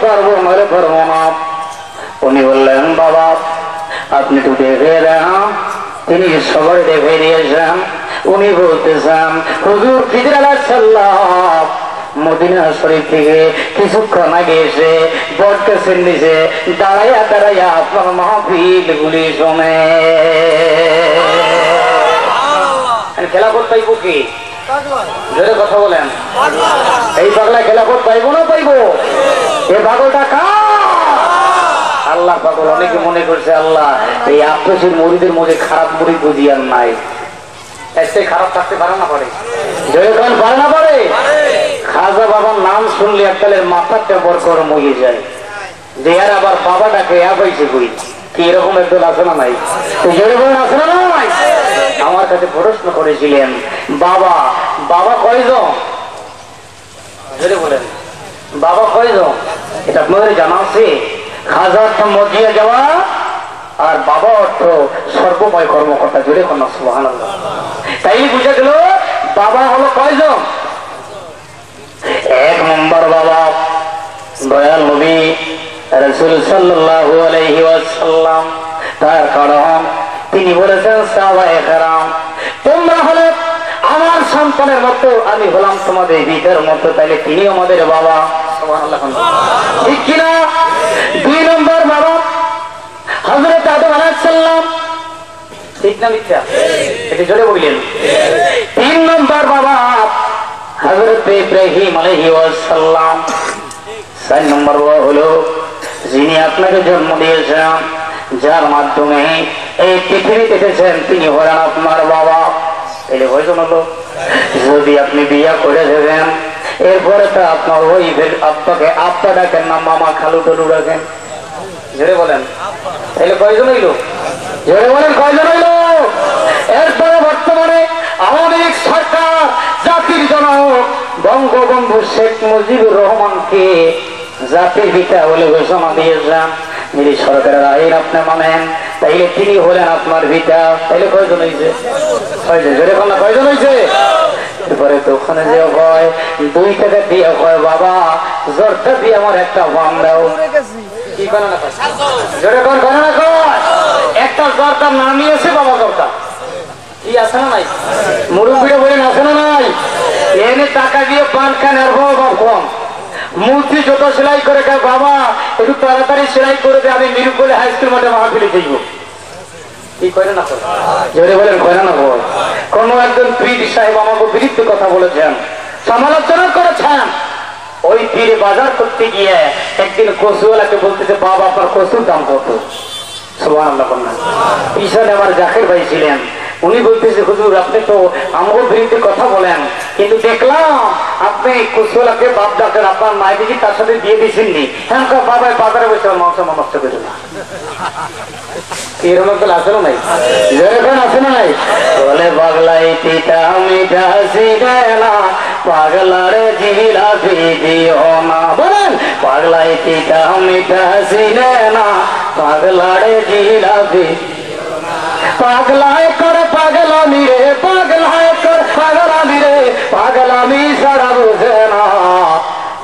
পারবো নইলে পারবো না। উনি বললেন বাবা আপনি তো দেখে দেন। তিনি সবাই দেখে দিয়েছেন। উনি বলতেছেন হুজুর খিদির আলাইহিস সালাম মদিনা শরীফ থেকে কিছুক্ষণ আগে এসে বটগাছের নিচে দাঁড়াইয়া দাঁড়াইয়া আপনার মাহফিল গুলি শোনে। খেলাফত পাইব কি? জোরে কথা বলেন। এই পাগলা খেলাফত পাইব না পাইব? এ পাগলটা কার? আল্লাহ পাগল। অনেকে মনে করছে আল্লাহ এই আফসোসের মুরিদের মধ্যে খারাপ মুরিদ বুঝিয়ার নাই। এসে খারাপ থাকতে পারে না পারে? জোরে কোন পারে না পারে? খাজা বাবার নাম শুনলে এককালের মাথাটা বড় গরম হয়ে যায় যে আর আবার বাবাটাকে পাইছে কই কি এরকম একদল আছে না নাই? জোরে বলেন আছে না নাই? আমার কাছে প্রশ্ন করেছিলেন বাবা বাবা কয়জন? জোরে বলেন বাবা কয়জন? এটা আপনাদের জানা আছে? খাজা অর্থ মজিয়া যাওয়া আর বাবা অর্থ সর্বময় কর্মকর্তা। জোরে কোন সুবহানাল্লাহ। তাই বুঝা গেল বাবা হলো কয়জন? এক নম্বর বাবা দয়াল নবী রাসূল সাল্লাল্লাহু আলাইহি ওয়াসাল্লাম। তার কারণ তিনি বলেছেন সাহাবায়ে কেরাম তোমরা হলে আমার সন্তানের মতো, আমি হলাম তোমাদের পিতার মতো, তাইলে তিনি আমাদের বাবা। সুবহানাল্লাহ ঠিক কিনা? দুই নম্বর বাবা হযরত আদম আলাইহিস সালাম। ঠিক না মিথ্যা? এটা জোরে বললেন। তিন নম্বর বাবা হযরত ইব্রাহিম আলাইহিস সালাম। চার নম্বর বাবা হলো যিনি আপনাকে জন্ম দিয়েছেন, যার মাধ্যমে এই পৃথিবীতে এসেছেন, তিনি হলেন আপনার বাবা। তাহলে কয়জন হলো? যদি আপনি বিয়ে করে দেবেন এরপরে তো আপনার ওই আব্বাকে আব্বা ডাকেন না মামা খালু টালু ডাকেন। জোরে বলেন তাহলে কয়জন হইল? জোরে বলেন কয়জন হইল? এরপরে বর্তমানে আওয়ামী লীগ সরকার জাতির জনক বঙ্গবন্ধু শেখ মুজিবুর রহমানকে জাতির পিতা বলে ঘোষণা দিয়েছেন। যদি সরকারের আইন আপনি মানেন তাইলে তিনি হলেন আপনার পিতা। তাইলে কয়জন হয়েছে? জোরে বলেন কয়জন হয়েছে? এরপরে তো ওখানে যে হয় 2 টাকা দিয়ে হয় বাবা জোরটা দিয়ে আমার একটা বাম দাও। কি করে না জোরে কোন করে না কয় একটা দরকার না নিয়েছে বাবা দরকার কি আছে না নাই? মুরব্বীরা বলেন আছে না নাই? এনে টাকা দিয়ে পান খান আর বাবা কম মূর্তি যত সেলাই করে বাবা একটু তাড়াতাড়ি সেলাই করে দে, আমি মিরুপুরে হাই স্কুল মাঠে মাহফিলে যাইব। কি করে না জোরে বলেন করে না বল। কোন একজন পীর সাহেব আমাকে বিরুদ্ধে কথা বলেছেন, সমালোচনা করেছেন। ওই পীরে বাজার করতে গিয়ে একদিন কচুওয়ালাকে বলতেছে বাবা আপনার কচুর দাম কত? সুবহানাল্লাহ। পিছনে আমার জাকির ভাই ছিলেন, উনি বলতেছে হুজুর আপনি তো আমার বিরুদ্ধে কথা বলেন, কিন্তু দেখলাম আপনি কচুওয়ালাকে বাপ ডাকেন, আপনার মায়ের দিকে তার সাথে দিয়ে দিয়েছেননি। হ্যাঁ বাবা বাজারে বসে মাংস নষ্ট করে না। এরকম একটা আছে না নাই? যেরকম আছে না নাই? বলে পাগলাই পিতা মিঠা সিনেনা পাগলার জিলাপি দিও না। বলেন পাগলাই পিতা মিঠা সিনেনা পাগলার জিলাপি। পাগলায় করে পাগলামি রে, পাগলায় করে পাগলামি রে, পাগলামি ছাড়া বুঝে না।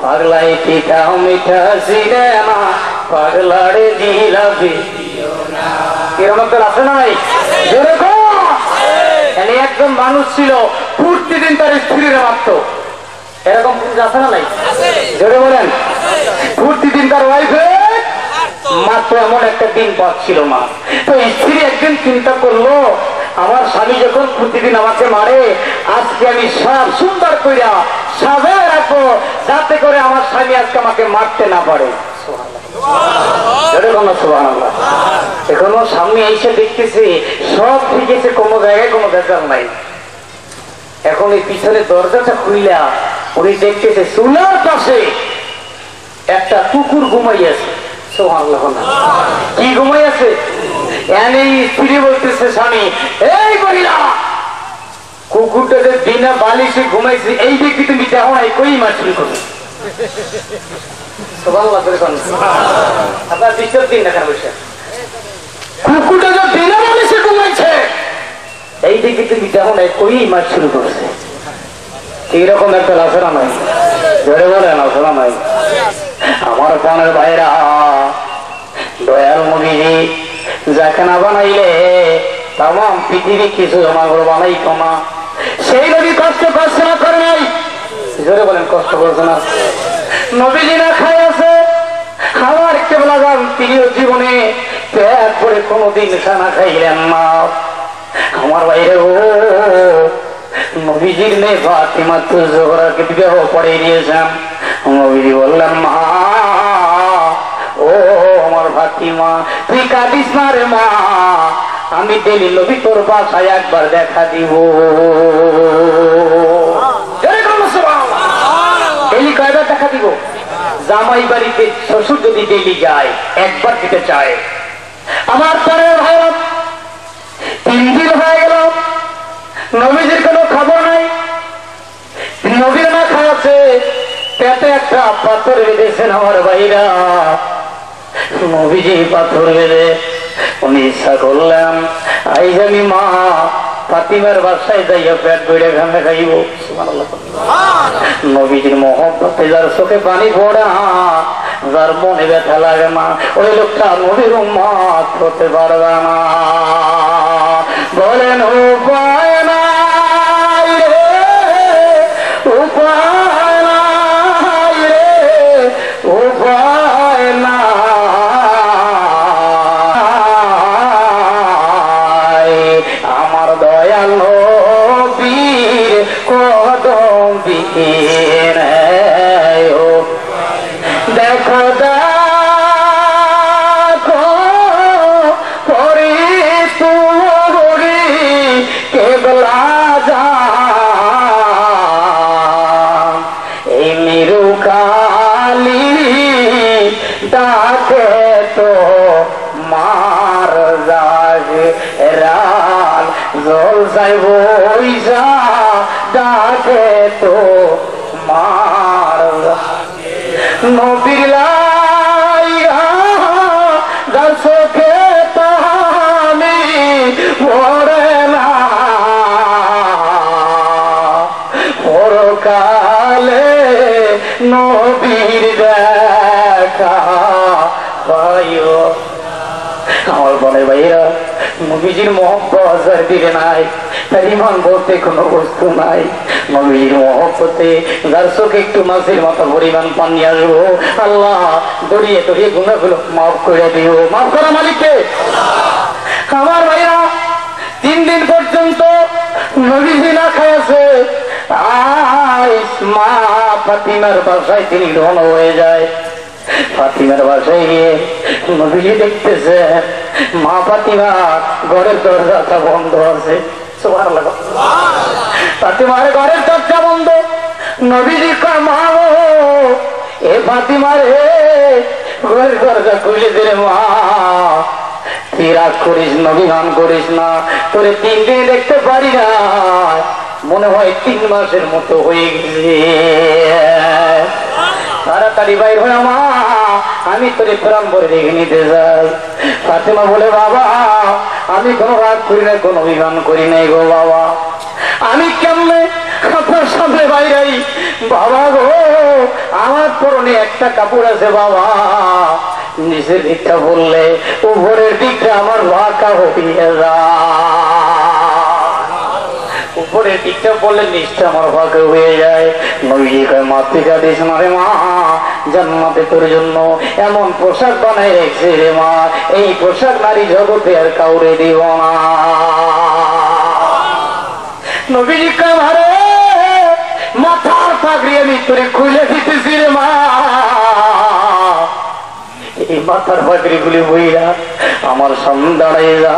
পাগলাই পিতা মিঠা সিনেনা পাগলার জিলাপি। এরকম আছে নাই? একজন মানুষ ছিল প্রতিদিন তার স্ত্রীরা মারত। এরকম পুরুষ আছে না নাই? জোরে বলেন প্রতিদিন তার ওয়াইফে মাত্র এমন একটা দিন পাচ্ছিল না। তো স্ত্রী একদিন চিন্তা করলো আমার স্বামী যখন প্রতিদিন আমাকে মারে, আজকে আমি সব সুন্দর কইরা সাজায় রাখবো যাতে করে আমার স্বামী আজকে আমাকে মারতে না পারে। এখনো সামনে এসে দেখতেছি সব ঠিক আছে, কোনো জায়গায় কোনো ভেজাল নাই। এখন এই পিছনে দরজাটা খুইলা উনি দেখতেছে চুলার পাশে একটা কুকুর ঘুমাই আছে। কি ঘুমাই আছে? স্ত্রী বলতেছে স্বামী এই মহিলা কুকুরটা যে বিনা বালিশে ঘুমাইছে এই দেখি তুমি দেখো নাই কই মাছ শুরু করবে। আপনার বিশ্বাস দিন দেখার বসে কুকুরটা যে বিনা বালিশে ঘুমাইছে এই দেখি তুমি দেখো নাই কই মাছ শুরু করেছে। এইরকম একটা লাফেরা নাই, ধরে বলেন লাফেরা নাই। আমার প্রাণের ভাইরা, দয়াল নবীজি যাকে না বানাইলে তাম পৃথিবী কিছু জমাগুলো বানাইতো না। সেই নবী কষ্ট করছে না করে নাই? জোরে বলেন, কষ্ট করছে না? নবীজি না খাই আছে, আমার কেবলা গান প্রিয় জীবনে পেট পরে কোনোদিন খানা খাইলেন না। আমার বাইরে ও নবীজির মেয়ে ফাতিমা তো জোহরাকে বিবাহ পড়ে দিয়েছেন। নবীজি বললেন, মা ও আমার ফাতিমা, তুই কাঁদিস না রে মা, আমি ডেলি নবী তোর বাসায় একবার দেখা দিব। ডেলি কয়বার দেখা দিব? জামাই বাড়িতে শ্বশুর যদি ডেলি যায় একবার দিতে চায়। আমার পরে ভাইরা 3 দিন হয়ে গেল, নবীজির কোনো খবর নাই। নবীর না খাওয়াছে, পেটে একটা পাথর বেঁধেছেন আমার ভাইরা। নবীজি পাথর বেঁধে উনি ইচ্ছা করলাম আইজ আমি মা ফাতিমার বাসায় যাইয়া পেট বেড়ে খানা খাইব। নবীজির মহব্বতে যার চোখে পানি পড়ে না, যার মনে ব্যথা লাগে না, ওই লোকটা নবীর উম্মত হতে পারবে না। বলেন উপায় নাই রে, উপায় নাই রে, উপায় নাই। আমার দয়াল নবীর কদম বিহীন দেখো দেখো পরি তুরি কেবলা যা এই নিরুকালি ডাকে তো মার জাগে রাল জল যাইব ওইসা ডাকে তো মার নবীর লাইয়া যার চোখে পানি পড়ে না, পরকালে নবীর দেখা পাইও। আমার বনে ভাইরা, নবীজির মহব্বত যার দিলে নাই তার ইমান বলতে কোনো বস্তু নাই। নবীজির মহব্বতে যার চোখে একটু মাছের মতো পরিমাণ পানি আসবো, আল্লাহ দড়িয়ে দড়িয়ে গুনাহগুলো মাফ করে দিও। মাফ করা মালিককে। আমার ভাইরা 3 দিন পর্যন্ত নবীজি না খাইছে। মা ফাতিমার বাসায় তিনি রওনা হয়ে যায়। ফাতিমার বাসায় গিয়ে নবীজি দেখতেছে মা ফাতিমা ঘরের দরজাটা বন্ধ আছে। সুবহানাল্লাহ। ফাতিমার ঘরের দরজা বন্ধ। নবীজি কয়, মা এ ফাতিমা রে, ঘরের দরজা খুলে দে রে মা, তুই রাগ করিস না, অভিমান করিস না, তোরে 3 দিন দেখতে পারি না, মনে হয় 3 মাসের মতো হয়ে গেছে। তাড়াতাড়ি বাইর হয় মা, আমি তোরে প্রাণ ভরে দেখে নিতে যাই। ফাতিমা বলে, বাবা আমি কোনো রাগ করি নাই, কোনো অভিমান করি নাই গো বাবা, আমি কেমনে আপনার সামনে বাইরাই? বাবা গো, আমার পরনে একটা কাপড় আছে বাবা, নিচের দিকটা বললে উপরের দিকটা আমার বাঁকা হইয়া যায়, উপরের দিকটা বললে নিচটা আমার বাঁকা হয়ে যায়। নবীজি কয়, মাতৃকা দিস না রে মা, জান্নাতে তোর জন্য এমন পোশাক বানাই রেখেছে রে মা, এই পোশাক নারী জগতে আর কাউরে দিব না। নবীজি কয়, মারে মাথার পাগড়ি আমি তোরে খুলে দিতেছি রে মা, এই মাথার পাগড়ি গুলি বইরা আমার সামনে দাঁড়াই যা।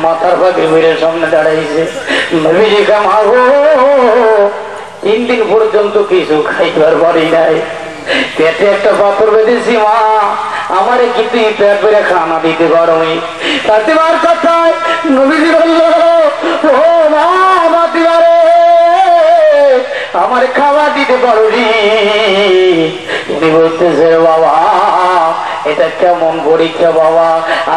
মাথার পাগড়ি বইরা সামনে দাঁড়াইছে। নবীজি কয়, মা গো 3 দিন পর্যন্ত কিছু খাইবার পারি নাই, পেটে একটা পাথর বেঁধেছি মা, আমারে কিন্তু পেট ভরে খানা দিতে পারো। ফাতিমার কথায় নবীজি বলল, ও মা ফাতিমা রে, আমার খাওয়া দিতে পারো নি? উনি বলতেছে, বাবা এটা কেমন পরীক্ষা বাবা,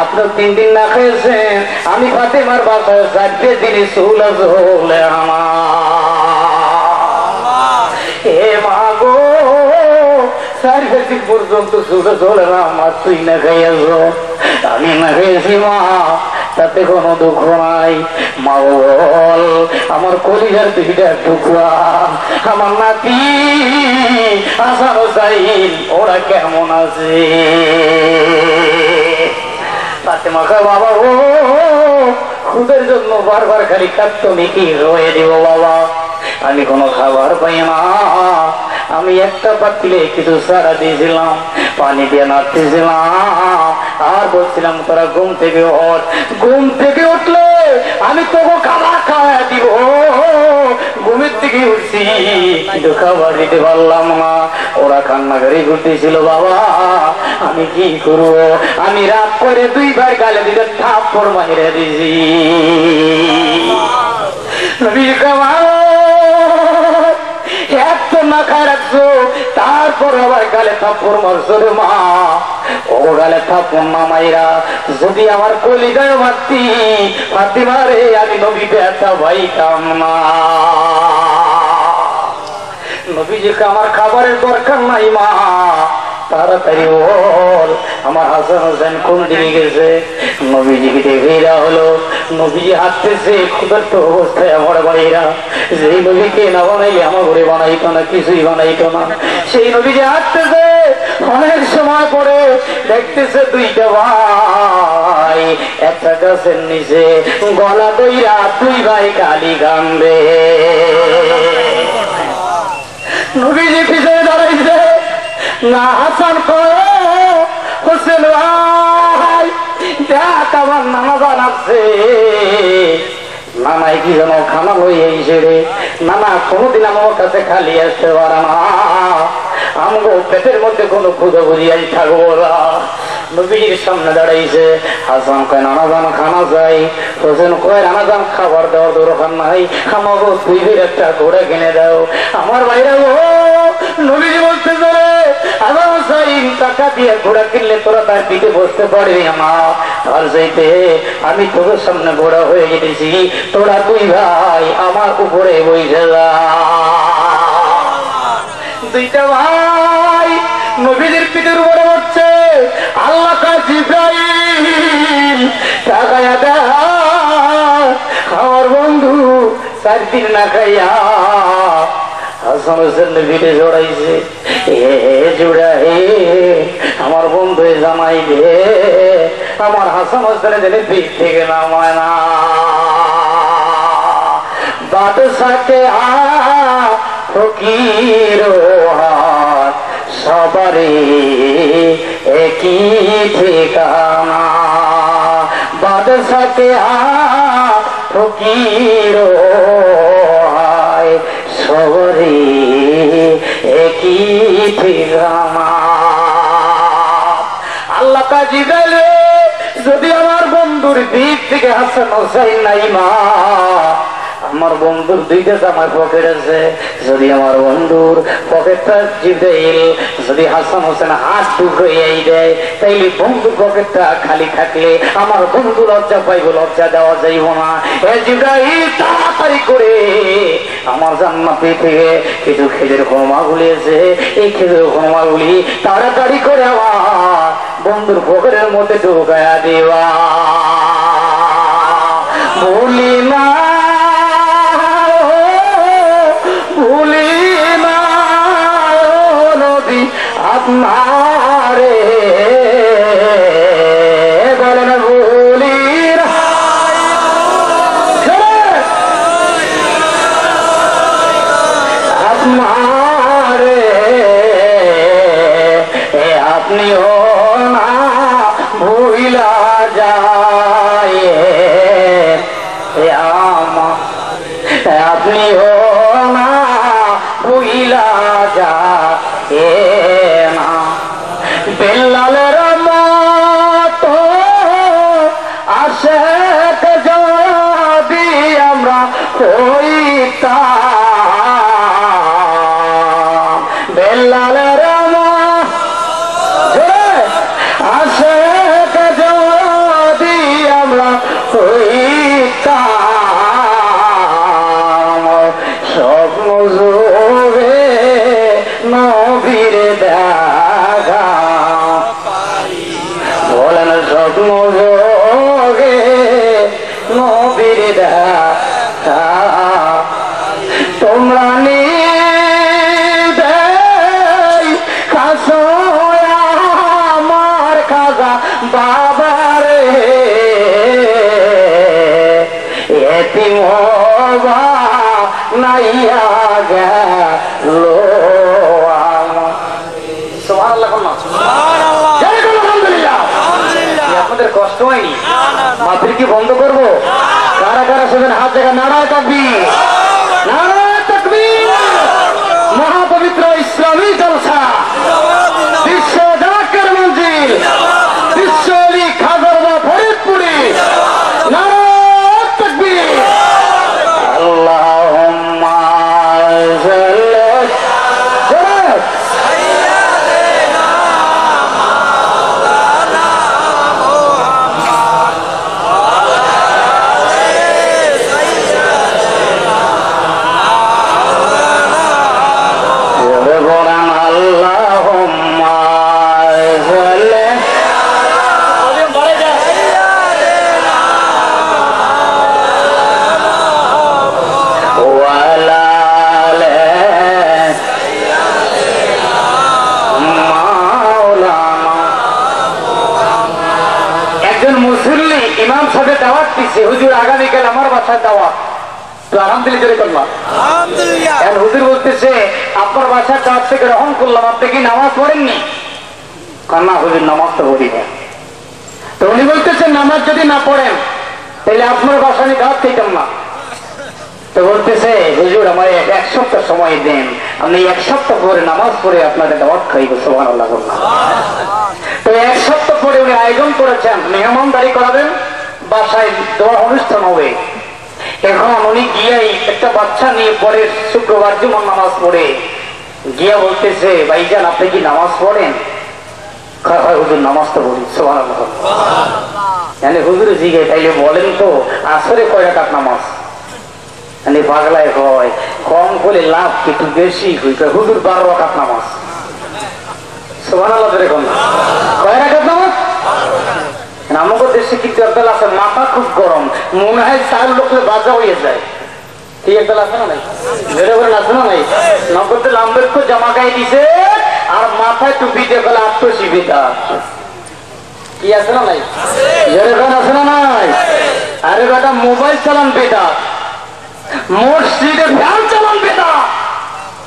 আপনার 3 দিন না খেয়েছেন, আমি ফাতিমার বাসায় 4 দিনে চুল চলে আমার। এ মা গো একদিন পর্যন্ত চোখে চলে না মা, তুই না খাইয়াছ, আমি না খেয়েছি মা, তাতে কোনো দুঃখ নাই। মা বল, আমার কলিজার দুইটা টুকরা, আমার নাতি হাসান হোসাইন ওরা কেমন আছে? ফাতেমা কয় বাবা ও খুদের জন্য বারবার খালি কাঁদতনি, কি রয়ে দিব বাবা, আমি কোনো খাবার পাই না। আমি একটা পাতিলে কিছু সারা দিয়েছিলাম, পানি দিয়ে নাড়তেছিলাম, আর বলছিলাম তোরা ঘুম থেকে ওঠ, ঘুম থেকে উঠলে আমি তোকে খাবার খাওয়া দিব। ঘুমের থেকে উঠছি কিন্তু খাবার দিতে পারলাম না। ওরা কান্নাকারি করতেছিল বাবা, আমি কি করবো? আমি রাত করে 2 বার গালে দিতে থাপ্পড় মাইরে দিছি। এত না খায় রাখছো, তারপর আবার গালে থাপ্পড় মারছো রে মা। ও গালে থাপ্পড় না মাইরা যদি আমার কলিজায় মারতি, ফাতিমা রে আমি নবী ব্যথা পাইতাম না। নবীজিকে আমার খাবারের দরকার নাই মা, তাড়াতাড়ি বল আমার হাসান হোসেন কোন দিকে গেছে? নবীজিকে দেখে হলো, নবীজি হাঁটতেছে ক্ষুধার্ত অবস্থায় আমার ভাইরা, যেই নবীকে না বানাইলে আমার ঘরে বানাইতো না, কিছুই বানাইতো না, সেই নবীজি হাঁটতেছে। অনেক সময় পরে দেখতেছে 2টা ভাই একটা গাছের নিচে গলা দইরা 2 ভাই কালি কান্দে। নবীজি পিছনে দাঁড়াইছে, না হাসান হোসেন ভাই দেখ আমার নানা জানাচ্ছে, নানাই কি যেন খানা লইয়া এসে রে, নানা কোনোদিন আমার কাছে খালি আসতে পারে না, আমগো পেটের মধ্যে কোনো খুঁজে বুঝিয়াই থাকবো না। নবীর সামনে দাঁড়াইছে, হাসান কয় নানা জান খানা চাই, হোসেন কয় নানা জান খাবার দেওয়ার দরকার নাই, আমাকে 2 একটা ঘোড়া কিনে দাও। আমার ভাইরা ও নবীজি বলতে চলে, আমার হোসাইন টাকা দিয়ে ঘোড়া কিনলে তোরা তার পিঠে বসতে পারবি না, তার চাইতে আমি তোদের সামনে ঘোড়া হয়ে গেছি, তোরা 2 ভাই আমার উপরে বসে যা। 2টা ভাই নবীদের পিঠের উপরে বসছে। আল্লাহ কা জিব্রাইল তাকায়া দেখ আমার বন্ধু 4 দিন না খাইয়া হাসান হোসেন ভিড়ে জড়াইছে। জোড়া হে আমার বন্ধু জামাই দে, আমার হাসান হোসেন যেন পিঠ থেকে নামায় না। বাদশাকে ফকির হাত সবারে একই ঠিকানা, বাদশাকে ফকির সবারে একই ঠিকানা। আল্লাহ কা জিব্রাইল যদি আমার বন্ধুর দিক থেকে হাসান হোসেন নাই মা, আমার বন্ধুর 2টা জামার পকেট আছে, যদি আমার বন্ধুর পকেটটা জিব্রাইল যদি হাসান হোসেন হাত টুকরাই দেয়, তাইলে বন্ধুর পকেটটা খালি থাকলে আমার বন্ধু লজ্জা পাইব, লজ্জা দেওয়া যাইব না। হে জিব্রাইল তাড়াতাড়ি করে আমার জান্নাতে থেকে কিছু খেজুর খোরমা গুলিয়েছে, এই খেজুর খোরমা গুলি তাড়াতাড়ি করে আমার বন্ধুর পকেটের মধ্যে ঢুকায়া দেওয়া। বলি না আপনারে বলেন ভুলি আপনারে আপনিও না ভুলা যায়, আপনিও না ভুলা যায় না। বেল্লালের মতো আশেক যদি আমরা হইতাম, বেল্লালের আশেক যদি আমরা হইতাম, নাইয়া গেল সুবহানাল্লাহ আলহামদুলিল্লাহ আপনাদের কষ্ট হয়নি মাতৃ কি বন্ধ করবো কারা কারা সেদিন হাত দেখা নারায় তাকবীর নারায় তাকবীর মহাপবিত্র ইসলামী জলসা বিশ্ব জাকের মঞ্জিল বিশ্ব আলী খাগড়া ফরিদপুরে নারায় তাকবীর আল্লাহুম্মা ইমাম সাহেব দাওয়াত দিচ্ছে হুজুর আগামীকাল আমার বাসায় দাওয়াত তো আলহামদুলিল্লাহ করলাম আলহামদুলিল্লাহ হুজুর বলতেছে আপনার বাসার দাওয়াত থেকে গ্রহণ করলাম আপনি কি নামাজ পড়েননি কান্না হুজুর নামাজ তো পড়ি না তো উনি বলতেছেন নামাজ যদি না পড়েন তাহলে আপনার বাসায় আমি দাওয়াত খেতাম না তো বলতেছে হুজুর আমার এক সপ্তাহ সময় দেন আমি এক সপ্তাহ পরে নামাজ পড়ে আপনাদের দাওয়াত খাইব সুবহানাল্লাহ তো এক সপ্তাহ পরে উনি আয়োজন করেছেন মেহমানদারি করাবেন বাসায় দোয়া অনুষ্ঠান হবে এখন উনি গিয়েই একটা বাচ্চা নিয়ে পরে শুক্রবার জুমার নামাজ পড়ে গিয়া বলতেছে ভাইজান আপনি কি নামাজ পড়েন হুজুর নামাজ তো পড়ি সুবহানাল্লাহ মানে হুজুর জিগে তাইলে বলেন তো আসরে কয় রাকাত নামাজ মানে পাগলায় হয় কম করে লাভ কিন্তু বেশি হইতে হুজুর 12 রাকাত নামাজ সুবহানাল্লাহ দেখুন কয় রাকাত নামাজ আমাদের দেশে কিন্তু একদল আছে মাথা খুব গরম মনে হয় 4 লোকের বাজা হয়ে যায় ঠিক একদল আছে না নাই বেড়ে করে আছে না নাই নগদের আম্বেদকর জামা গায়ে দিছে আর মাথায় টুপি দিয়ে গেলে আত্মশিবিতা কি আছে না নাই যেরকম আছে না নাই আরে বেটা মোবাইল চালান বেটা মসজিদে ভ্যান চালান বেটা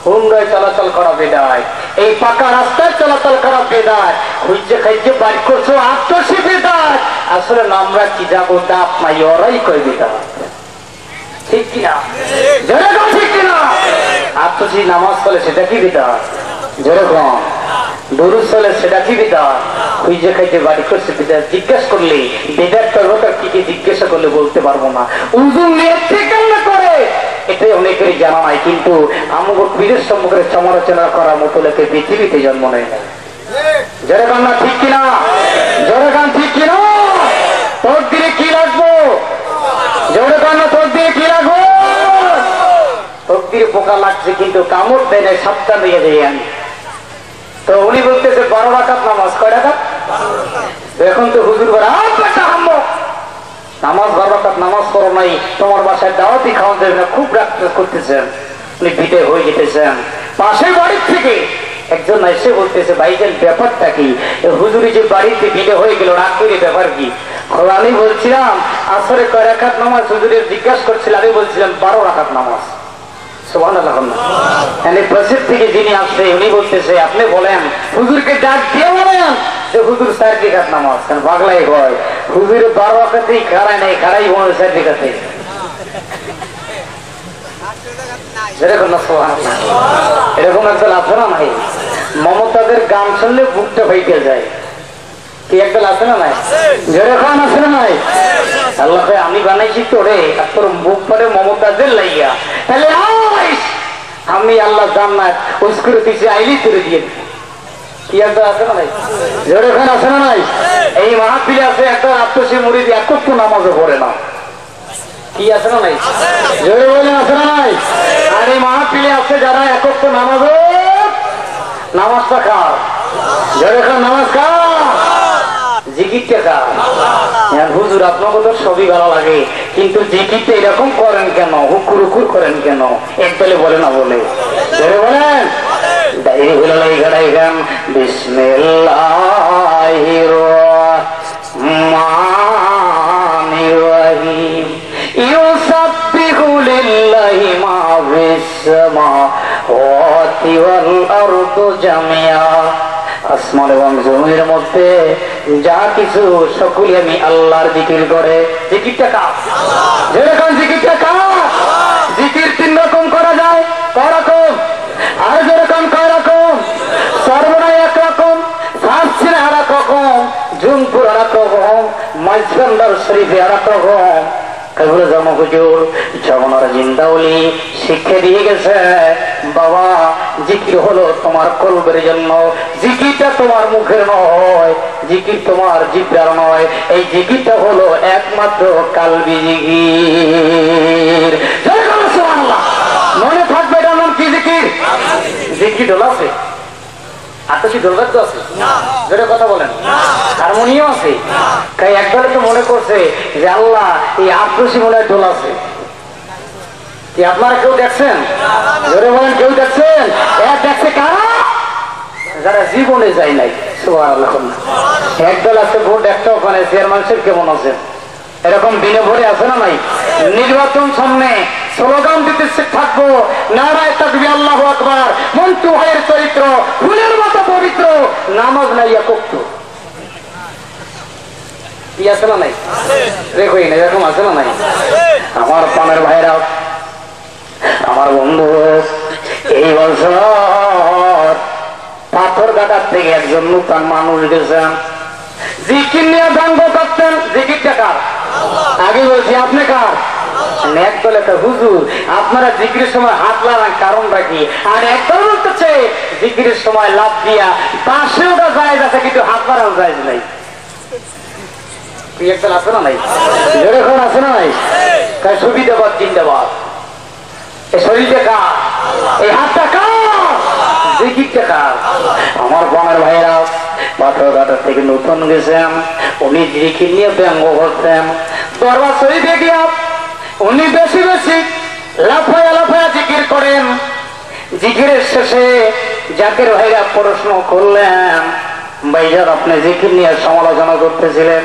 হুন্ডায় চলাচল করা বেদায় এই পাকা রাস্তায় চলাচল করা বেদায় খুঁজছে খাইছে বাড়ি করছো আত্মসী বেদায় আসলে আমরা কি যাবো তা আপনাই ওরাই কই বেদায় ঠিক কিনা যেরকম ঠিক কিনা আত্মসী নামাজ চলে সেটা কি বেদায় যেরকম দরুদ চলে সেটা কি বেদায় খুঁজে খাইতে বাড়ি করছে বেদায় জিজ্ঞেস করলে বেদার তর্বতার কি কি জিজ্ঞাসা করলে বলতে পারবো না উজুর নিয়ে থেকে করে এটাই অনেকেরই জানা নাই কিন্তু আমাকে পীরের সম্মুখে সমালোচনা করার মতো লোকে পৃথিবীতে জন্ম নেয় না জোরে কান্না ঠিক কিনা জোরে কান ঠিক কিনা তোর দিয়ে কি রাখবো জোরে কান্না তোর দিয়ে কি রাখবো তোর দিয়ে পোকা লাগছে কিন্তু কামড় দেয় না সাবধান হয়ে যাই আমি তো উনি বলতেছে 12 রাকাত নামাজ কয় রাকাত এখন তো হুজুর বলে নামাজ 12 রাকাত নামাজ পড়ো নাই তোমার বাসায় দাওয়াতি খাওয়া যাবে না খুব রাগ করতেছেন উনি বিদায় হয়ে যেতেছেন পাশের বাড়ির থেকে একজন এসে বলতেছে ভাইজান ব্যাপারটা কি হুজুরি যে বাড়িতে বিদায় হয়ে গেল রাগ করে ব্যাপার কি আমি বলছিলাম আসরে কয় রাকাত নামাজ হুজুরের জিজ্ঞাসা করছিলাম আমি বলছিলাম 12 রাকাত নামাজ সুবহানাল্লাহ প্রসিদ্ধ থেকে যিনি আসছে উনি বলতেছে আপনি বলেন হুজুরকে ডাক দিয়ে বলেন যে হুজুর 4 রাকাত নামাজ কারণ পাগলাই হয় হুজুরের 12 রাকাতেই খাড়ায় নাই খাড়াই মনে 4 রাকাতে এরকম একদল আছে না নাই মমতাদের গান শুনলে বুকটা ফাইটে যায় কি একদল আছে না নাই যেরকম আছে না নাই আল্লাহ আমি বানাইছি তোরে তোর মুখ পরে মমতাদের লাইয়া তাহলে আমি আল্লাহ জান্নাত উস্কুরে দিছি আইলি তোরে দিয়ে কি একদল আছে না নাই যেরকম আছে না নাই এই মাহফিলে আছে একদল আত্মসী মুরিদ একটু নামাজও পড়ে না কি আছে না নাই জোরে বলেন আছে না নাই আর এই মাহফিলে আছে যারা একত্র নামাজটা খাও জোরে খাও নামাজ খাও জিকিরটা খাও হুজুর আপনাকে তো সবই ভালো লাগে কিন্তু জিকিরটা এরকম করেন কেন হুকুর হুকুর করেন কেন একদলে বলে না বলে জোরে বলেন বিসমিল্লাহির রাহমানির রাহিম ইউসাব্বিহু লিল্লাহি ওয়াল আরদু জামিয়া, আসমান এবং জমির মধ্যে যা কিছু সকলে আমি আল্লাহর জিকির করে। জিকিরটা কার? যেরকম জিকিরটা কার? জিকির তিন রকম করা যায়। কয় রকম? আর যেরকম কয় রকম? সর্বনাই এক রকম, সাতসিনা আর এক রকম, জুনপুর আর এক রকম, মাইজবান্ডার শরীফে আর এক রকম। কেবল জমহুজুর জগনার জিন্দাউলি শিক্ষা দিয়ে গেছে, বাবা জিকির হলো তোমার কলবের জন্য, জিকিরটা তোমার মুখের নয়, জিকির তোমার জিব্রার নয়, এই জিকিরটা হলো একমাত্র কালবি জিকির। সুবহানাল্লাহ। মনে থাকবে এটার নাম কি? জিকির। জিকির ঢোল আছে? আতসী ঢোলবাদ্য আছে? যেটা কথা বলেন, হারমোনিয়াম আছে? তাই একবারে তো মনে করছে যে আল্লাহ এই আতসী মনে হয় ঢোল আছে। কি আপনারা কেউ দেখছেন? জোরে বলেন, কেউ দেখছেন? দেখছে কারা? যারা জীবনে যায় নাই। সুবহানাল্লাহ। একদল আছে ভোট একটা, ওখানে চেয়ারম্যান সাহেব কেমন আছেন, এরকম দিনে ভরে আছে না নাই? নির্বাচন সামনে, স্লোগান দিতে থাকবো, নারায়ে তাকবীর, আল্লাহু আকবার, মন্টু ভাইয়ের চরিত্র ফুলের মতো পবিত্র, নামাজ নাই একটু। কি আছে না নাই? রেখোই না, এরকম আছে না নাই? আমার পানের ভাইরা, আমার বন্ধু, এই বছর পাথর ঘাটার থেকে একজন নূতন মানুষ গেছেন, জিকির নিয়ে ব্যঙ্গ করতেন। জিকিরটা কার? আগে বলছি, আপনি কার? একদল একটা হুজুর, আপনারা জিকিরের সময় হাত লাগান, কারণটা কি? আর একদল বলতেছে জিকিরের সময় লাভ দিয়া পাশে ওটা জায়েজ আছে, কিন্তু হাত লাগানো জায়েজ নাই। একদল আছে না নাই? যেরকম আছে না নাই? তাই সুবিধাবাদ জিন্দাবাদ। এই শরীরটা কার? এই হাতটা কার? জিকিরটা কার? আমার বাংলার ভাইরা পাথরঘাটার থেকে নতুন গেছেন, উনি জিকির নিয়ে ব্যঙ্গ করতেন। দরবার শরীফে গিয়া উনি বেশি বেশি লাফায়া লাফায়া জিকির করেন। জিকিরের শেষে জাকির ভাইরা প্রশ্ন করলেন, ভাইজান আপনি জিকির নিয়ে সমালোচনা করতেছিলেন,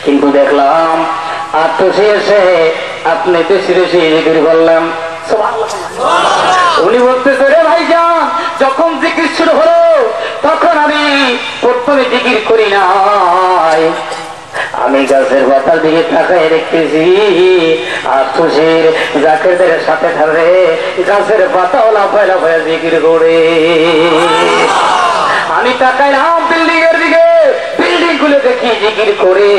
কিন্তু দেখলাম আত্মসে এসে আপনি বেশি বেশি জিকির করলেন। উনি বলতেছে, রে ভাইজান, যখন জিকির শুরু হলো তখন আমি প্রথমে জিকির করি নাই, আমি গাছের পাতার দিকে তাকায় দেখতেছি আর তুষির জাকিরদের সাথে সাথে গাছের পাতাও লাফায় লাফায় জিকির করে। আমি তাকাইলাম বিল্ডিং এর দিকে, বিল্ডিং গুলো দেখি জিকির করে,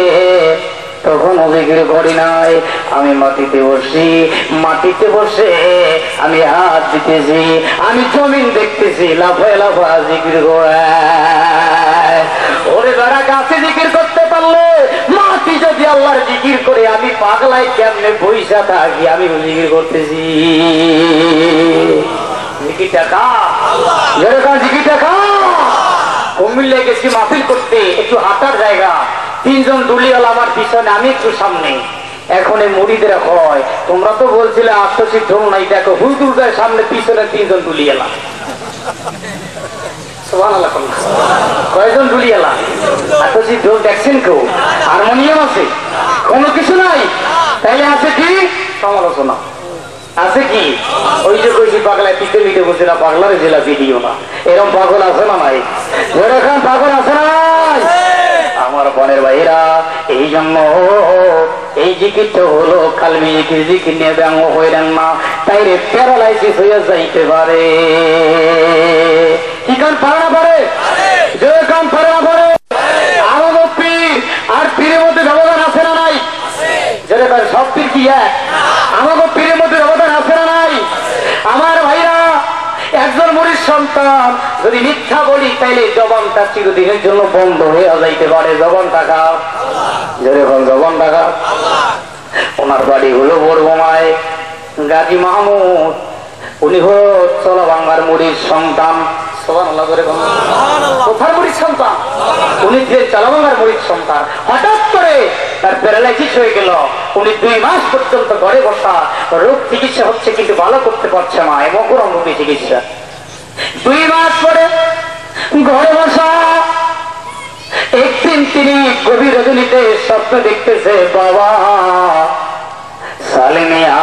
তখন জিকির করি নাই। আমি মাটিতে বসি, মাটিতে বসে আমি হাত দিতেছি, আমি জমিন দেখতেছি, লাফায় লাফা জিকির করায়। ওরে যারা গাছে জিকির করতে পারলে, মাটি যদি আল্লাহর জিকির করে, আমি পাগলাই কেমনে পয়সা থাকি, আমি জিকির করতেছি। জিকিরটা কার? যেরকম জিকিরটা কার? কুমিল্লায় গেছি মাহফিল করতে, একটু হাঁটার জায়গা, তিনজন দুলিয়ালা আমার পিছনে, আমি একটু সামনে। এখন এই মুড়িদের হয়, তোমরা তো বলছিলে আত্মশিক ঢোল নাই, দেখো হুজুর যায় সামনে, পিছনে তিনজন দুলিয়ালা। সুবহানাল্লাহ। কয়জন দুলিয়ালা? আত্মশিক ঢোল দেখছেন কেউ? হারমোনিয়াম আছে? কোনো কিছু নাই। তাইলে আছে কি? সমালোচনা আছে কি? ওই যে কইছি পাগলায় পিঠে মিটে বসে না, পাগলার জেলা ভিডিও না, এরকম পাগল আছে না নাই? এরকম পাগল আছে না নাই? আমার বোনের ভাইরা, এই জন্য এই জিকিরটা হলো কালবি জিকির। জিকির নিয়ে ব্যঙ্গ হইলেন না, তাইরে প্যারালাইসিস হয়ে যাইতে পারে। কি কান পারে না পারে? যে কান পারে না পারে? আমাদের পীর আর পীরের মধ্যে ব্যবধান আছে না নাই? যেরকম সব পীর কি এক? আমাদের পীরের মধ্যে ব্যবধান আছে না নাই? আমার ভাইরা, একজন মুরিদ সন্তান যদি মিথ্যা বলি, তাইলে জবানটা চিরদিনের জন্য বন্ধ হয়ে যাইতে পারে। জবান টাকা, যেরকম জবান টাকা। ওনার বাড়ি হলো বড়বোমায়, গাজী মাহমুদ, উনি হল চলা বাংলার মুরিদ সন্তান। কোথার মুরিদ সন্তান? উনি চলাবাংলার মুরিদ সন্তান। হঠাৎ করে তার প্যারালাইসিস হয়ে গেল। উনি 2 মাস পর্যন্ত ঘরে বসা, রোগ চিকিৎসা হচ্ছে কিন্তু ভালো করতে পারছে না, এবং রোগী চিকিৎসা। 2 মাস পরে ঘরে বসা, একদিন তিনি গভীর রজনীতে স্বপ্ন দেখতেছে, বাবা সালেমিয়া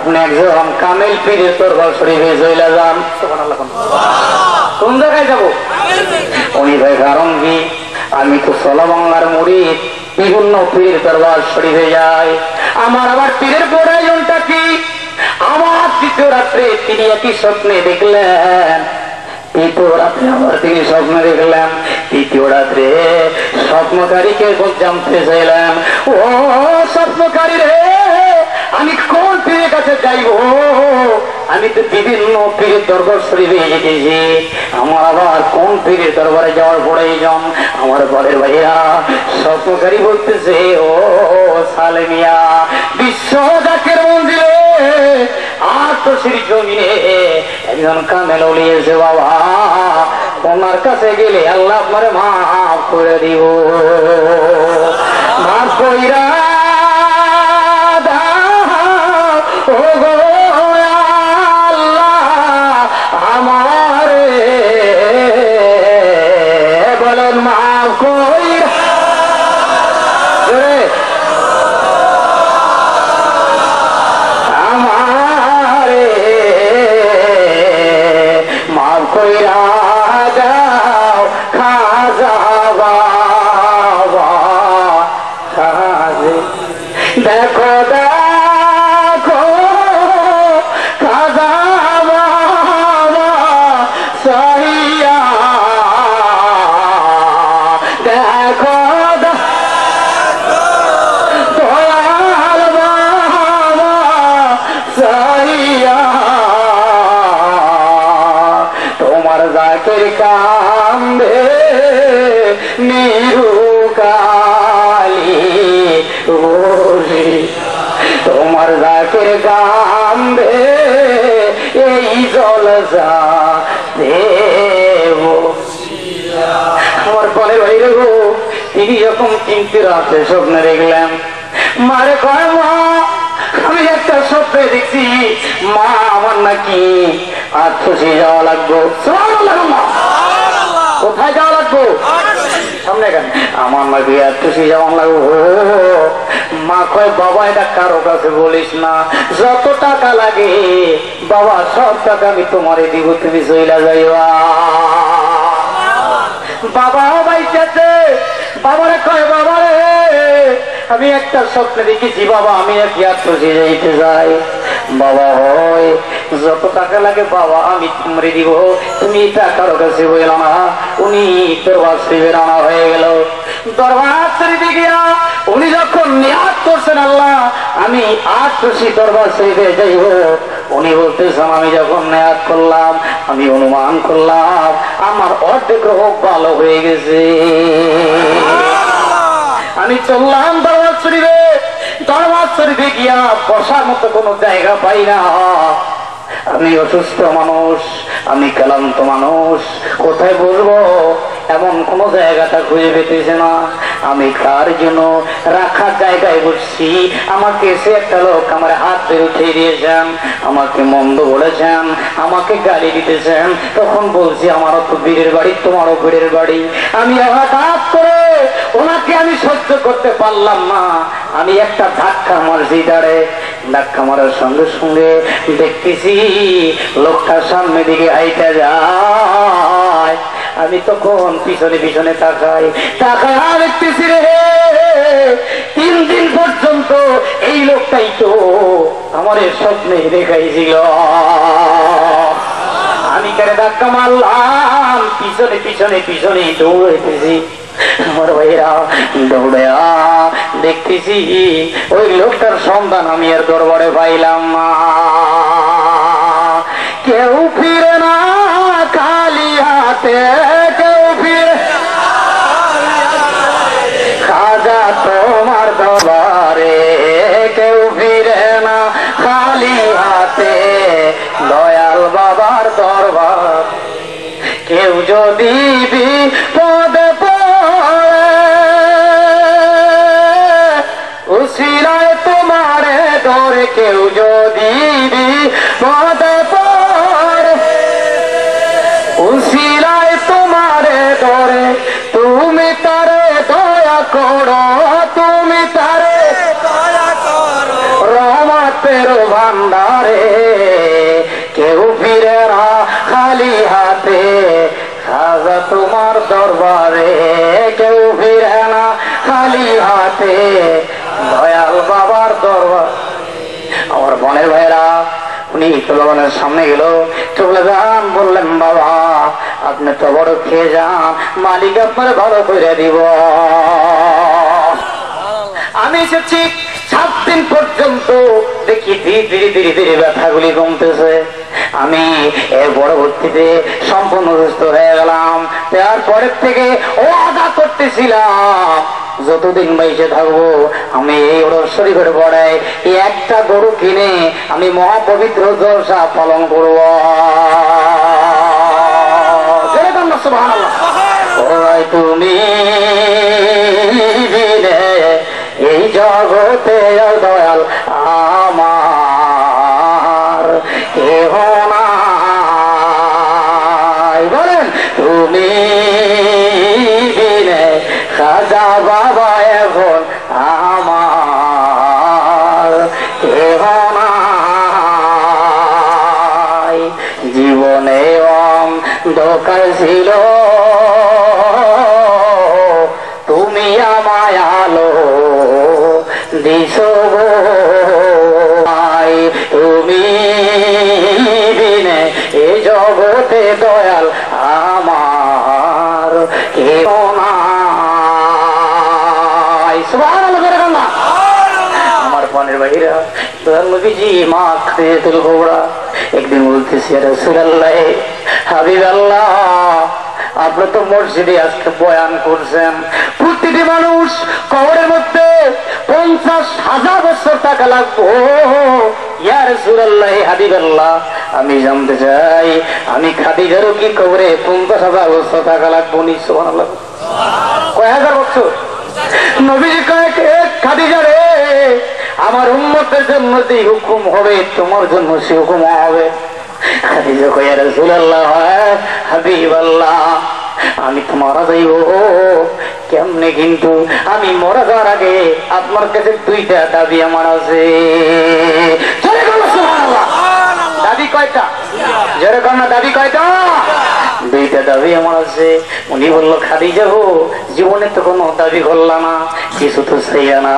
আপনি একজন কামেল পীরের দরবার শরীফে চলে যান। কোন জায়গায় যাব? উনি ভাই কারণ কি, আমি তো সোলা বাংলার মুরিদ, বিভিন্ন পীরের দরবার শরীফে যাই। আমার আবার পীরের প্রয়োজনটা কি? আমার তৃতীয় রাত্রে তিনি একই স্বপ্নে দেখলেন, তৃতীয় রাত্রে আবার তিনি স্বপ্ন দেখলেন, তৃতীয় রাত্রে স্বপ্নকারীকে জানতে চাইলেন, ও স্বপ্নকারী রে, আমি কোন পীরের কাছে যাইব? আমি তো বিভিন্ন পীরের দরবার শরীফে যেতেছি, আমার আবার কোন পীরের দরবারে যাওয়ার প্রয়োজন? আমার বলের ভাইয়া স্বপ্নকারী বলতেছে, ও সালেমিয়া, বিশ্ব জাকের মন্দিরে আত্মশ্রী জমিনে একজন কামেল ওলি এসে বাবা, ওনার কাছে গেলে আল্লাহ আপনারে মাফ করে দিব। মাফ কইরা ও গো আল্লাহ আমারে, বলেন মাফ কইরা আমারে, মাফ কইরা দাও খাজা বাবা, দেখো দেখো খাজা বাবা সাইয়া, দেখো দয়াল বাবা সাইয়া, তোমার জাকের কান্দে নিরুকালি, তোমার জাকের কান্দে এই জলসা দেব। আমার বলে বাইরে গো, তিনি যখন কিনতে রাতে স্বপ্নে দেখলেন, মারে কয় মা, আমি একটা স্বপ্নে দেখছি মা আমার নাকি আত্মসি যাওয়া লাগবো। কোথায় যাওয়া লাগবো? সামনে কেন? আমার নাকি আত্মসি যাওয়া লাগবো। মা কয় বাবা এটা কারো কাছে বলিস না, যত টাকা লাগে বাবা সব টাকা আমি তোমারে দিব, তুমি চইলা যাইবা। বাবা বাইচাতে বাবারে কয়, বাবা রে আমি একটা স্বপ্নে দেখেছি বাবা, আমি এক আত্মসি যাইতে যাই। বাবা হয় যত টাকা লাগে বাবা আমি তোমারে দিব, তুমি টাকার কাছে বইল না। উনি দরবার শরীফে রানা হয়ে গেল। দরবার শরীফে গিয়া উনি যখন নিয়াত করছেন আল্লাহ আমি আত্মসি দরবার শরীফে যাইব, উনি বলতেছেন আমি যখন নিয়াত করলাম আমি অনুমান করলাম আমার অর্ধেক রোগ ভালো হয়ে গেছে। আমি চললাম দরবার শরীফে, দরবার শরীফে গিয়া বসার মতো কোনো জায়গা পাই না। আমি অসুস্থ মানুষ, আমি ক্লান্ত মানুষ, কোথায় বসবো এমন কোন জায়গাটা খুঁজে পেতেছে না। আমি কার জন্য রাখার জায়গায় বসছি, আমাকে সে একটা লোক আমার হাত ধরে উঠিয়ে দিয়েছেন, আমাকে মন্দ বলেছেন, আমাকে গালি দিতেছেন। তখন বলছি আমারও তো বীরের বাড়ি, তোমারও বীরের বাড়ি। আমি হঠাৎ করে ওনাকে আমি সহ্য করতে পারলাম না, আমি একটা ধাক্কা মারছি দাঁড়ে। ধাক্কা মারার সঙ্গে সঙ্গে দেখতেছি লোকটা সামনে দিকে হাইটা যায়। আমি তখন পিছনে পিছনে তাকাই, তাকায় দেখতেছি রে 3 দিন পর্যন্ত এই লোকটাই তো আমার স্বপ্নে দেখাইছিল। আমি কেন ধাক্কা মারলাম, পিছনে পিছনে পিছনে দৌড়াইতেছি। আমার ভাইরা দৌড়া দেখতেছি ওই লোকটার সন্ধান আমি আর দরবারে পাইলাম না। কেউ ফিরে না খালি হাতে, কেউ ফিরে খাজা তোমার দরবারে, কেউ ফিরে না খালি হাতে দয়াল বাবার দরবার। কেউ যদি বিপদে পড়ে উসিলায় তোমারে ধরে, কেউ যদি বিপদে পড়ে উসিলায় তোমারে ধরে, তুমি তারে দয়া করো, তুমি তারে দয়া করো, রহমতের ভান্ডারে কেউ ফিরে না খালি হাতে খাজা তোমার দরবারে কেউ ফিরে না খালি হাতে দয়াল বাবার দরবার। আমার বোনের ভাইরা উনি ভগবানের সামনে গেল, চলে যান, বললেন বাবা আপনি তো বড় খেয়ে যান, মালিক আপনার ভালো করে দিব। আমি এসেছি 7 দিন পর্যন্ত দেখি ধীরে ধীরে ধীরে ব্যথাগুলি কমতেছে। আমি এর পরবর্তীতে সম্পূর্ণ সুস্থ হয়ে গেলাম। তারপরের থেকে ও আদা করতেছিলাম যতদিন বাইসে থাকবো আমি এই ওর শরীফের পড়ায় একটা গরু কিনে আমি মহাপবিত্র জলসা পালন করব। তুমি এই জগতে দয়াল আমার কেহ নাই, বলেন তুমি বিনে খাজা বাবা এখন আমার কেহ নাই। জীবনে অন্ধকার ছিল তুমি আমায় আলো দিছো গো, তুমি বিনে এ জগতে দয়াল আমার কেউ নাই। সুবহানাল্লাহ। আমার পানের বাহিরা নবীজি মা খাদিজাতুল কুবরা একদিন বলতেছি রাসূলুল্লাহ হাবিবাল্লাহ আপনি তো মসজিদে আজকে বয়ান করছেন, প্রতিটি মানুষ কবরের মধ্যে 50,000 বছর টাকা লাগবো। ইয়া রাসূলুল্লাহ হাবিবাল্লাহ আমি জানতে চাই আমি খাদিজারও কি কবরে 50,000 বছর টাকা লাগবো? নি সুবহানাল্লাহ। কয় হাজার বছর? নবীজি কয় খাদিজা রে আমার উম্মতের জন্য যে হুকুম হবে তোমার জন্য সে হুকুম হবে। খাদিজা কয় ইয়া রাসূলুল্লাহ হাবিবাল্লাহ আমি তো মারা যাইব কেমনে, কিন্তু আমি মরা যাওয়ার আগে আপনার কাছে 2টা দাবি আমার আছে। দাবি কয়টা? যেরকম না দাবি কয়টা? 2টা দাবি আমার আছে। উনি বললো খাদিজা গো জীবনে তো কোনো দাবি করলা না, কিছু তো চাইয়া না,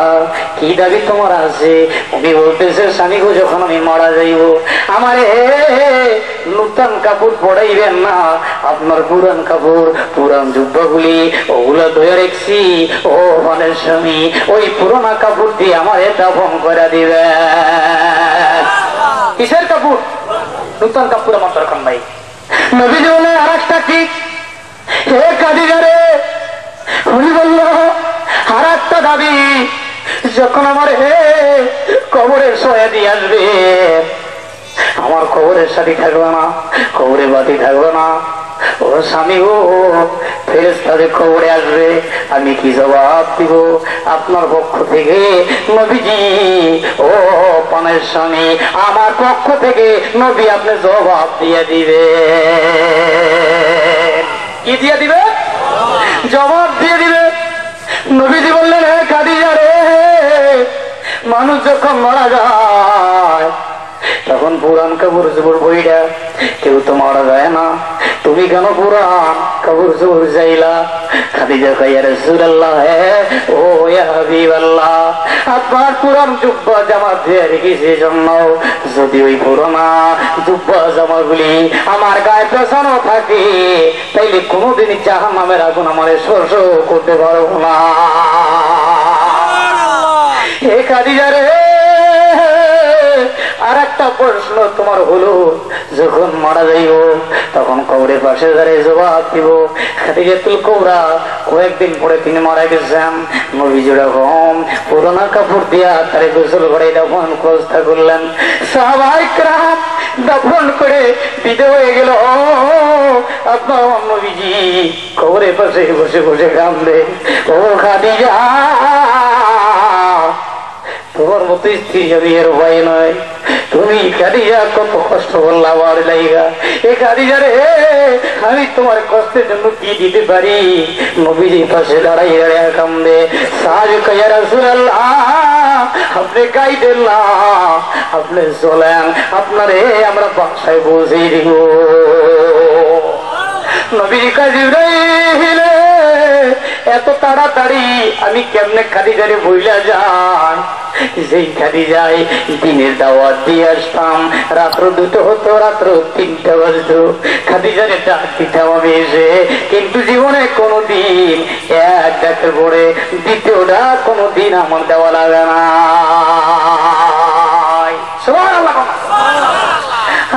কি দাবি তোমার আছে? উনি বলতেছে স্বামী গো যখন আমি মারা যাইব আমার নূতন কাপড় পড়াইবেন না, আপনার পুরান কাপড় পুরান জুব্বাগুলি ওগুলো ধুয়ে রেখছি, ও মানে স্বামী ওই পুরোনো কাপড় দিয়ে আমার দাফন করে দিবে। কিসের কাপড়? নূতন কাপড় আমার দরকার নাই। নবীজি বলে আর একটা কি? হে খাদিজা রে উনি বলল আর একটা দাবি, যখন আমার কবরের সয়া দিয়ে আসবে আমার কবরের সাথী থাকবে না, কবরে বাতি থাকবে না, ও স্বামী গো ফেরেশতাদের কবরে আসবে, আমি কি জবাব দিব আপনার পক্ষ থেকে? নবীজি ও পানের স্বামী আমার পক্ষ থেকে নবী আপনি জবাব দিয়ে দিবে। কি দিয়ে দিবে? জবাব দিয়ে দিবে। নবীজি বললেন হে খাদিজা রে মানুষ যখন মারা যায় তখন পুরান কাপড় চোপড় বইটা কেউ তো মারা যায় না, তুমি কেন পুরান কাপড় চোপড় চাইলা? খাদিজা কয় ইয়া রাসূলুল্লাহ ও ইয়া হাবিবাল্লাহ আপনার পুরান জুব্বা জামা দিয়ে রেখেছি জন্য যদি ওই পুরোনা জুব্বা জামাগুলি আমার গায়ে পেছানো থাকে তাইলে কোনোদিন জাহান্নামের আগুন আমার স্পর্শ করতে পারবো না। হে খাদিজা রে আর একটা প্রশ্ন তোমার হলো যখন মারা যাইব তখন কবরের পাশে দাঁড়িয়ে জবাব দিব। খাদিজাতুল কুবরা কয়েকদিন পরে তিনি মারা গেছেন। নবীজি যখন পুরোনো কাপড় দিয়া তারে গোসল করে দাফন ব্যবস্থা করলেন, সাহাবায়ে কেরাম দাফন করে বিদায় হয়ে গেল। আপনার নবীজি কবরের পাশে বসে বসে কাঁদলে, ও খাদিজা তোমার মতো স্ত্রী আমি এর ভয় নয়, তুমি খাদিজা কত কষ্ট করলা আমার লাইগা। এ খাদিজা রে, আমি তোমার কষ্টের জন্য কি দিতে পারি? নবীজি পাশে দাঁড়াই দাঁড়ায় কান্দে। সাহাবী ইয়া রাসূলুল্লাহ, আপনি গাইডেন না, আপনি চলেন, আপনারে আমরা বাসায় পৌঁছে দিব। নবীজি কয় জিবরাইল, এত তাড়াতাড়ি আমি কেমনে খাদিজারে বইলা যাই? যেই খাদিজায় দিনের দাওয়াত দিয়ে আসতাম, রাত্র 2টো হতো, রাত্র 3টা বাজতো, খাদিজারে ডাক দিতাম আমি এসে, কিন্তু জীবনে কোনোদিন এক ডাকের পরে দ্বিতীয় ডাক কোনোদিন আমার দেওয়া লাগে না। সুবহানাল্লাহ।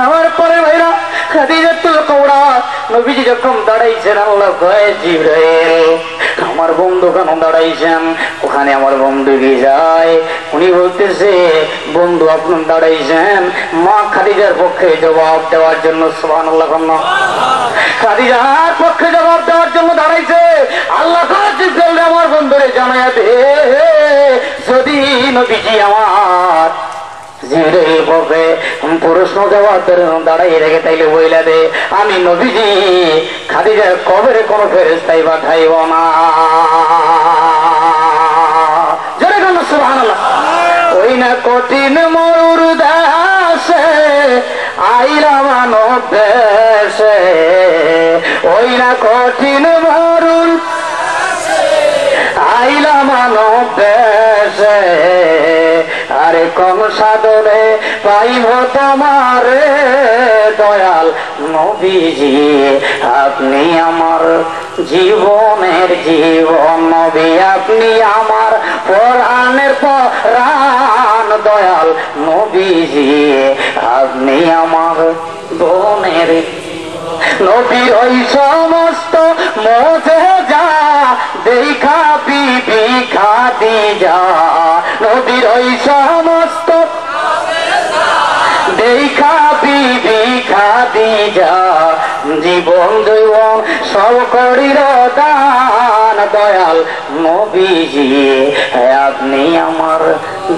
আমার পরে ভাইরা খাদিজাতুল কুবরা নবীজি যখন দাঁড়াইছেন, আল্লাহ কয় জিবরাইল, আমার বন্ধু কেন দাঁড়াইছেন? ওখানে আমার বন্ধু গিয়ে যায়, উনি বলতেছে, বন্ধু আপনি দাঁড়াইছেন মা খাদিজার পক্ষে জবাব দেওয়ার জন্য। সুবহানাল্লাহ। খাদিজার পক্ষে জবাব দেওয়ার জন্য দাঁড়াইছে। আল্লাহ জিবরাইল আমার বন্ধুরে জানায়া দে, যদি নবীজি আমার জিবরাইল পক্ষে প্রশ্ন জবাব দাঁড়াই রেখে তাইলে বইলা দে, আমি নবীজি খাদিজার কবরে কোনো ফেরেশতাই পাঠাইব না। জোরে বলুন সুবহানাল্লাহ। ওই না কঠিন মরুর দেশে আইলা মানব দেশে, ওই না কঠিন মরুর আইলা মানব দেশে, আরে কম সাদরে পাইব তোমারে দয়াল নবীজি, আপনি আমার জীবনের জীবন নবী, আপনি আমার পরাণের পরাণ দয়াল নবীজি, আপনি আমার বোনের নবী। ওই সমস্ত মুজিজা দেখা বিবি খাদিজা, নবীর ওই সমস্ত দেখা বিবি খাদিজা, জীবন জৈবন সব করিল দান দয়াল নবীজি, আপনি আমার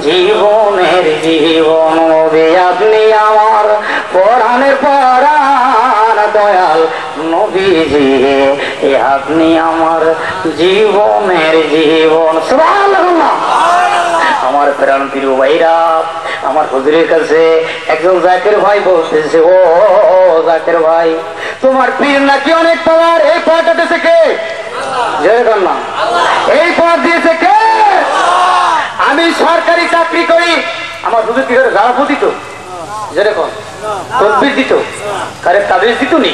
জীবনের জীবন নবী, আপনি আমার পরাণের পরাণ দয়াল নবীজি, আপনি আমার জীবনের জীবন। সুবহানাল্লাহ। আমার প্রাণ প্রিয় ভাইরা, আমার হুজুরের কাছে একজন জাকির ভাই বলতেছে, ও জাকির ভাই, তোমার পীর নাকি অনেক পাওয়ার, এই পাওয়ারটা দিয়েছে কে? না, এই পাওয়ার দিয়েছে কে? আমি সরকারি চাকরি করি, আমার হুজুর কি করে জারাফু দিত, যেরকম তদবির দিত, কারে তাবিজ দিত নি।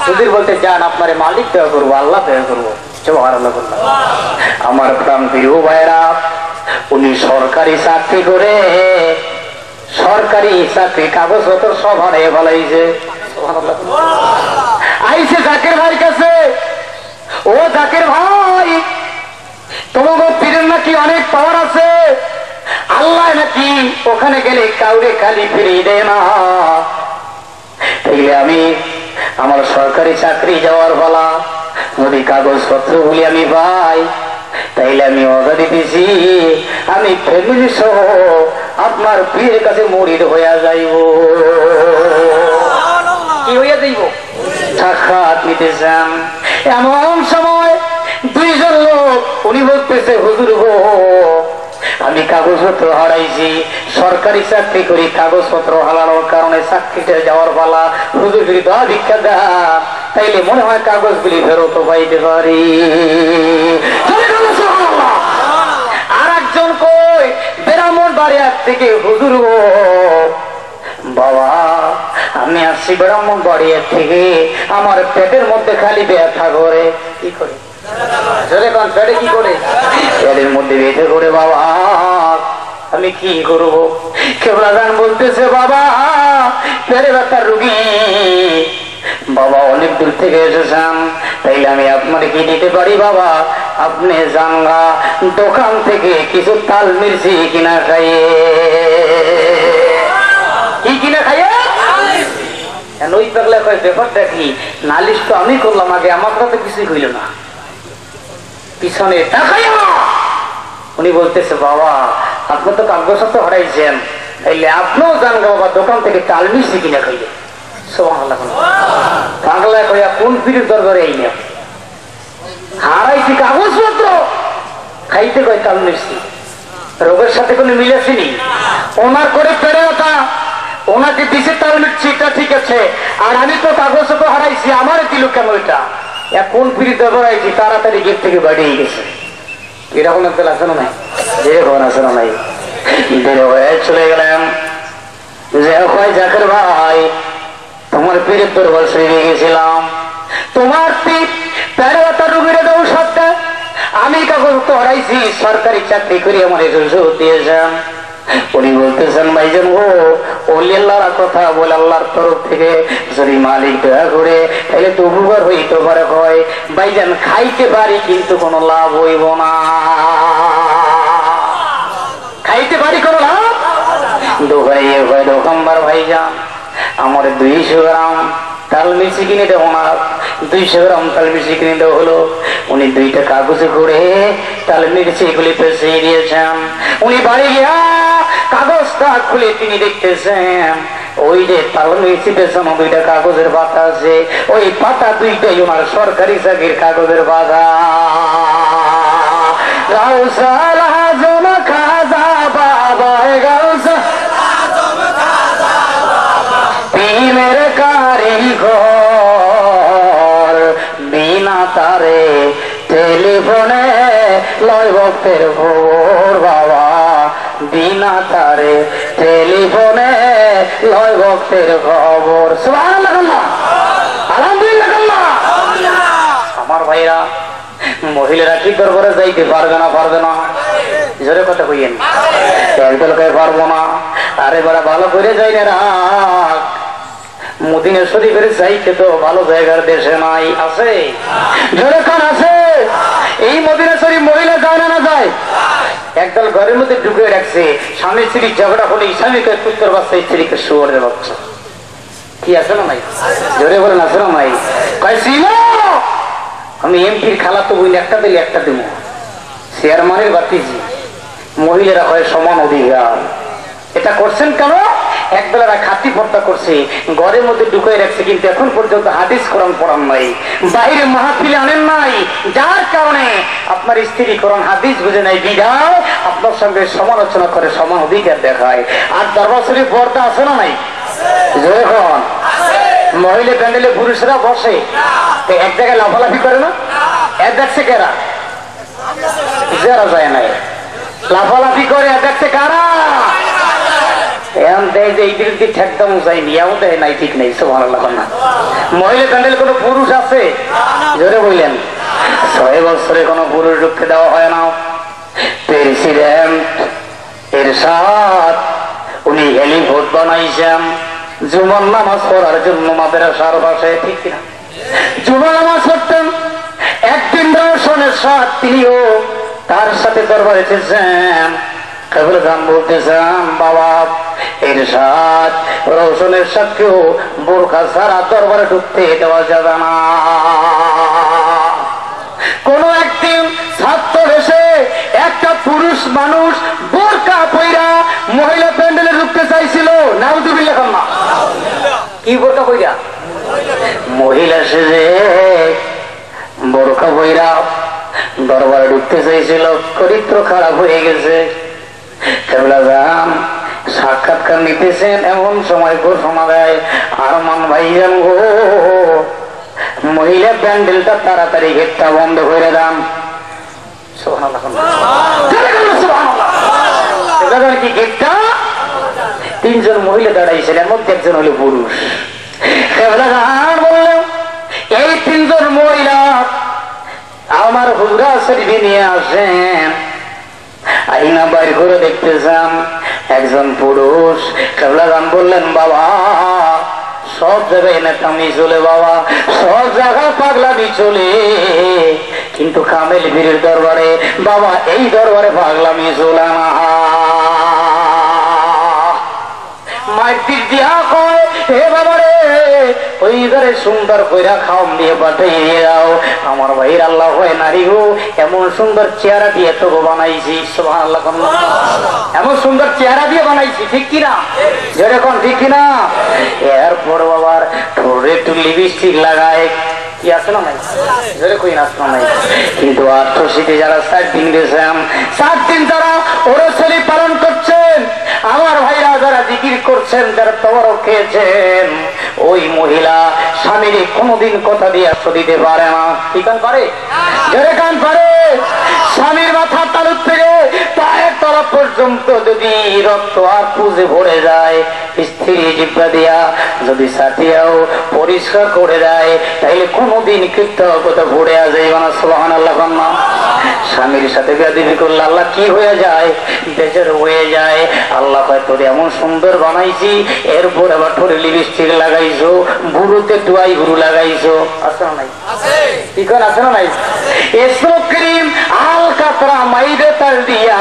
হুজুর বলতে, যান আপনারে মালিক দেওয়া করবো, আল্লাহ দেওয়া করবো। সুবহানাল্লাহ। আমার প্রাণ প্রিয় ভাইরা, উনি সরকারি চাকরি করে, সরকারি চাকরি কাগজপত্র সব হারিয়ে ফেলাইছে। আইসে জাকির ভাইয়ের কাছে, ও জাকির ভাই, তোমাকে পীরের নাকি অনেক পাওয়ার আছে, আল্লাহ নাকি ওখানে গেলে কাউরে খালি ফিরিয়ে দেয় না, তাইলে আমি আমার সরকারি চাকরি যাওয়ার বলা যদি কাগজপত্র বলি আমি পাই, তাইলে আমি অর্ডার দিতেছি, আমি ফ্যামিলি সহ আপনার পীরের কাছে মুরিদ হইয়া যাইব। কি হইয়া যাইব? সাক্ষাৎ নিতে চান। এমন সময় দুইজন লোক, উনি বলতেছে, হুজুর গো, আমি কাগজপত্র হারাইছি, সরকারি চাকরি করি, কাগজপত্র হারানোর কারণে চাকরিতে যাওয়ার পালা, হুজুর যদি দোয়া ভিক্ষা দেন, তাইলে মনে হয় কাগজগুলি ফেরত পাইতে পারি। আর একজন কই, ব্রাহ্মণ বাড়িয়ার থেকে, হুজুর গো বাবা, আমি আসছি ব্রাহ্মণ বাড়িয়ার থেকে, আমার পেটের মধ্যে খালি ব্যথা করে। কি করে? পেটে কি করে? পেটের মধ্যে ব্যথা করে বাবা, আমি কি করবো? কেবলাদান বলতেছে, বাবা পেটে ব্যথার রুগী, বাবা অনেক দূর থেকে এসেছেন, তাইলে আমি আপনার কি দিতে পারি বাবা? আপনি জানগা দোকান থেকে কিছু তাল মির্চি কিনা খাইয়ে। কি কিনা খাইয়ে? ওই পাগলা কয়, ব্যাপারটা কি? নালিশ তো আমি করলাম আগে, আমার কথা কিছুই হইল না, পিছনে তাকাইয়া উনি বলতেছে, বাবা আপনি তো কাগজপত্র হারাইছেন, তাইলে আপনিও যান বাবা দোকান থেকে চাল মিষ্টি কিনে খাইলে পাগলা কইয়া কোন পীরের দরবারে এই নিয়ে হারাইছি কাগজপত্র খাইতে কয় চাল মিষ্টি রোগের সাথে কোনো মিল আসেনি ওনার করে পেড়ে ওঠা ওনাকে দিছে তাল মিষ্টি এটা ঠিক আছে আর আমি তো কাগজপত্র হারাইছি আমার দিল কেন এটা কোন পীরের দরবার আইছি তাড়াতাড়ি গেট থেকে বাড়িয়ে গেছে এরকম একটা আছে না নাই যেরকম আছে না নাই চলে গেলাম যে হয় জাকের ভাই তোমার পীরের দরবার সেরে গেছিলাম তোমার পীর পেড়ে রুগীরে দেবো সবটা আমি কাগজ তো হারাইছি সরকারি চাকরি করে আমার সুযোগ দিয়েছেন উনি বলতেছেন ভাইজান ওলি আল্লাহর কথা বলে আল্লাহর তরফ থেকে যদি মালিক দয়া করে তাহলে তো উপকার হইতে পারে হয় ভাইজান খাইতে পারি কিন্তু কোনো লাভ হইব না খাইতে পারি কোনো লাভ দোকাইয়ে ভাই দোকানদার ভাইজান আমার 200 গ্রাম তাল মিষ্টি কিনে দেবো না 200 গ্রাম তাল মিষ্টি কিনে দেওয়া হলো উনি 2টা কাগজে করে তাল মিষ্টি গুলি পেছিয়ে দিয়েছেন উনি বাড়ি গিয়া কাগজটা খুলে তিনি দেখতেছেন ওই যে তাল মিষ্টি পেছন 2টা কাগজের পাতা আছে ওই পাতা 2টাই ওনার সরকারি চাকরির কাগজের পাতা গাউসাল হাজম খাজা বাবা গাউসা পীরের কারিগর বিনা তারে টেলিফোনে লয় ভক্তের ভোর বাবা বিনা তারে টেলিফোনে লয় ভক্তের খবর সুবহানাল্লাহ আলহামদুলিল্লাহ আমার ভাইরা মহিলারা কি দরবারে যাইতে পারবে না জোরে কথা কইয়েন একদল কয়ে পারবো না আরে বড় ভালো করে যাই না রাখ মদিনা শরীফের চাইতে তো ভালো জায়গার দেশে নাই আছে জোরে কান আছে এই মদিনা শরীফ মহিলা যায় না যায় একদল ঘরের মধ্যে ঢুকে রাখছে স্বামী স্ত্রী ঝগড়া হলে স্বামীকে পুত্র বাচ্চা স্ত্রীকে শুয়োরের বাচ্চা কি আছে না নাই জোরে বলেন আছে না নাই আমি এমপির খালা তো বই একটা দিলে একটা দেবো চেয়ারম্যানের বাতিজি মহিলারা হয় সমান অধিকার এটা করছেন কেন একবেলারা খাতি পর্দা করছে ঘরের মধ্যে ঢুকাই রাখছে কিন্তু এখন পর্যন্ত হাদিস কোরআন পড়ান নাই বাইরে মাহফিলে আনেন নাই যার কারণে আপনার স্ত্রী কোরআন হাদিস বুঝে নাই বিদায় আপনার সঙ্গে সমালোচনা করে সমান অধিকার দেখায় আর দরবার শরীফ পর্দা আছে না নাই যখন মহিলা প্যান্ডেলে পুরুষরা বসে তো এক জায়গায় লাফালাফি করে না এক দেখছে কেরা যারা যায় নাই লাফালাফি করে এক দেখছে কারা মহিলা প্যান্ডেল কোন পুরুষ আছে জোরে বললেন 6 বছরে কোন পুরুষ ঢুকতে দেওয়া হয় না প্রেসিডেন্ট এরশাদ উনি হেলিপোর্ট বানাইছেন জুমার নামাজ পড়ার জন্য মাদ্রাসার পাশে ঠিক কিনা জুমার নামাজ পড়তেন একদিন রওশনের সাথ তিনিও তার সাথে দরবারে এসেছেন কেবল গান বলতেছেন বাবা এরশাদ রওশনের সাথেও বোরখা ছাড়া দরবারে ঢুকতে দেওয়া যাবে না কোন একদিন ছাত্র এসে একটা পুরুষ মানুষ বোরকা পইরা মহিলা প্যান্ডেলে ঢুকতে চাইছিল নাউযুবিল্লাহ না কি বোরকা পইরা মহিলা সেজে বোরকা পইরা দরবারে ঢুকতে চাইছিল চরিত্র খারাপ হয়ে গেছে সাক্ষাৎকার নিতেছেন এমন সময় ঘোষণা দেয় আরমান ভাইজান গো মহিলা প্যান্ডেলটা তাড়াতাড়ি গেটটা বন্ধ করে দেন কি গেটটা 3 জন মহিলা দাঁড়াইছেন এর মধ্যে একজন হলো পুরুষ বললেন এই 3 জন মহিলা আমার হুজরা শরীফে নিয়ে আসেন আইনা বাইর করে দেখতে যান একজন পুরুষ কেবলাগান বললেন বাবা সব জায়গায় নেতামি চলে বাবা সব জায়গায় পাগলামি চলে কিন্তু কামেল বীরের দরবারে বাবা এই দরবারে পাগলামি চলে না মাইক দিয়া কয় হে বাবা রে ওই ঘরে সুন্দর কইরা খাওয়াম দিয়ে পাঠিয়ে দাও। আমার ভাইয়ের আল্লাহ হয় নারী গো, এমন সুন্দর চেহারা দিয়ে তো বানাইছি, সুবহানাল্লাহ, এমন সুন্দর চেহারা দিয়ে বানাইছি, ঠিক কিনা? যেরকম ঠিক কিনা? এরপর বাবার ঠোঁটে একটু লিপস্টিক লাগায়, কি আছে না নাই? কিন্তু আত্মশীতে যারা 7 দিন গেছেন, 7 দিন তারা ওরসলি পালন করছেন, আমার ভাইরা যারা জিকির করছেন, যারা তবরক খেয়েছেন, ওই মহিলা স্বামীর কোনোদিন কথা দিয়ে দিতে পারে না। কি কান পারে? জোরে কান পারে? স্বামীর মাথার তালুক থেকে পায়ের তলা পর্যন্ত যদি রক্ত আর পুজে ভরে যায়, স্ত্রী জিব্বা দিয়া যদি সাথিয়াও পরিষ্কার করে দেয়, তাইলে কোনোদিন কৃতজ্ঞতা ভরে যাইবে না। সুবহানাল্লাহ। স্বামীর সাথে বেয়াদবি করলে আল্লাহ কি হয়ে যায়? বেজার হয়ে যায়। আল্লাহ কয় তোর এমন সুন্দর বানাইছি, এরপর আবার ঠোঁটে লিপস্টিক লাগাইছো, বুড়োতে দুয়াই বুড়ো লাগাইছো, আছে না নাই? কি কর আছে না নাই? এসো ক্রিম আল কাতরা মাইরে তার দিয়া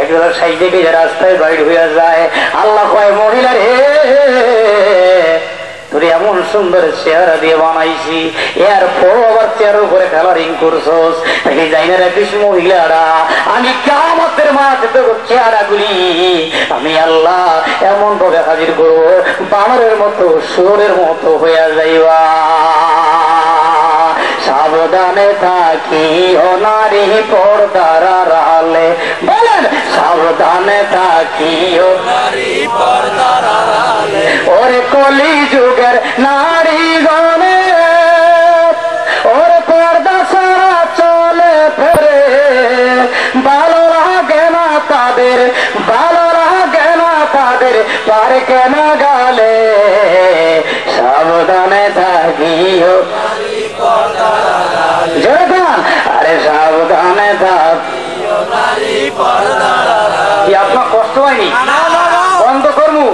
একবার সাইডে গিয়ে রাস্তায় বাইর হয়ে যায়। আল্লাহ কয় মহিলা রে তোর এমন সুন্দর চেহারা দিয়ে বানাইছি, এরপর আবার চেহারার উপরে কালারিং করছস, তাকে যাই না রাখিস মহিলারা, আমি কিয়ামতের মাঠে তোর চেহারা গুলি আমি আল্লাহ এমন ভাবে হাজির করবো, বানরের মতো শুয়োরের মতো হয়ে যাইবা। সাবধানে থাকিও নারী পর্দার আড়ালে, বলেন সাবধানে থাকিও নারী পর্দার আড়ালে, ওরে কলি যুগের নারী গণে ওরে পর্দা ছাড়া চলে ফেরে, ভালো লাগে না তাদের, ভালো লাগে না তাদের পারে কেন গালে, সাবধানে থাকিও জয়গান, আরে সাবধানে থাকিও নারী পর্দার আড়ালে। কি আপনার কষ্ট হয়নি? বন্ধ করবো?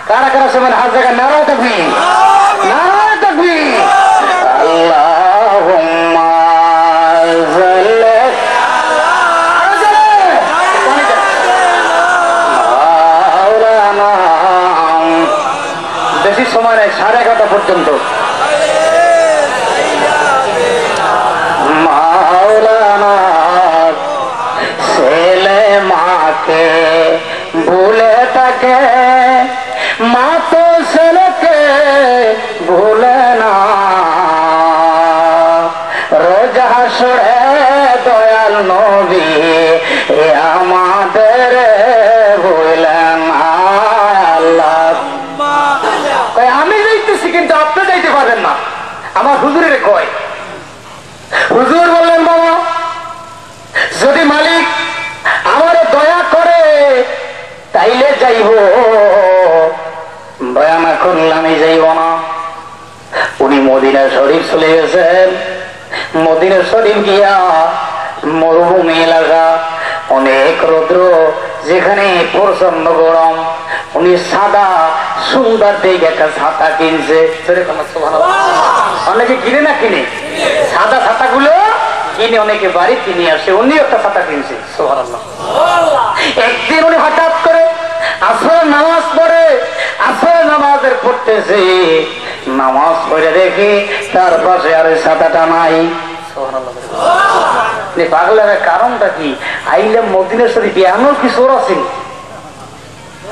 কারা কারা সমান হাত জায়গা নারায় থাকবি, নারায় থাকবি। আল্লাহুম্মা সাল্লি মাওলানা, বেশি সময় নেই, 11:30 পর্যন্ত। মাওলানা ছেলে মাকে ভুলে থাকে, মা তো ছেলেকে ভুলে না, রোজ হাসরে দয়াল নবী আমাদের ভুলেন না। আল্লাহ আমি যাইতেছি কিন্তু আপনি যাইতে পারেন না, আমার হুজুরের কয়। হুজুর বললেন বাবা যদি মালিক আমার দয়া করে তাইলে যাইব, দয়া না করলে আমি যাইব না। উনি মদিনা শরীফ চলে গেছেন। মদিনা শরীফ গিয়া মরুভূমি এলাকা, অনেক রৌদ্র, যেখানে প্রচন্ড গরম, উনি সাদা সুন্দর দেখে একটা ছাতা কিনছে। অনেকে কিনে না কিনে সাদা ছাতা গুলো কিনে, অনেকে বাড়ি কিনে আসে, উনি একটা ছাতা কিনছে। সুবহানাল্লাহ। একদিন উনি হঠাৎ করে আসরের নামাজ পড়ে, আসরের নামাজের পড়তেছে, নামাজ পড়ে দেখি তার পাশে আর ছাতাটা নাই। পাগলের কারণটা কি? আইলাম মদিনা শরীফ, এমন কি চোর আছে?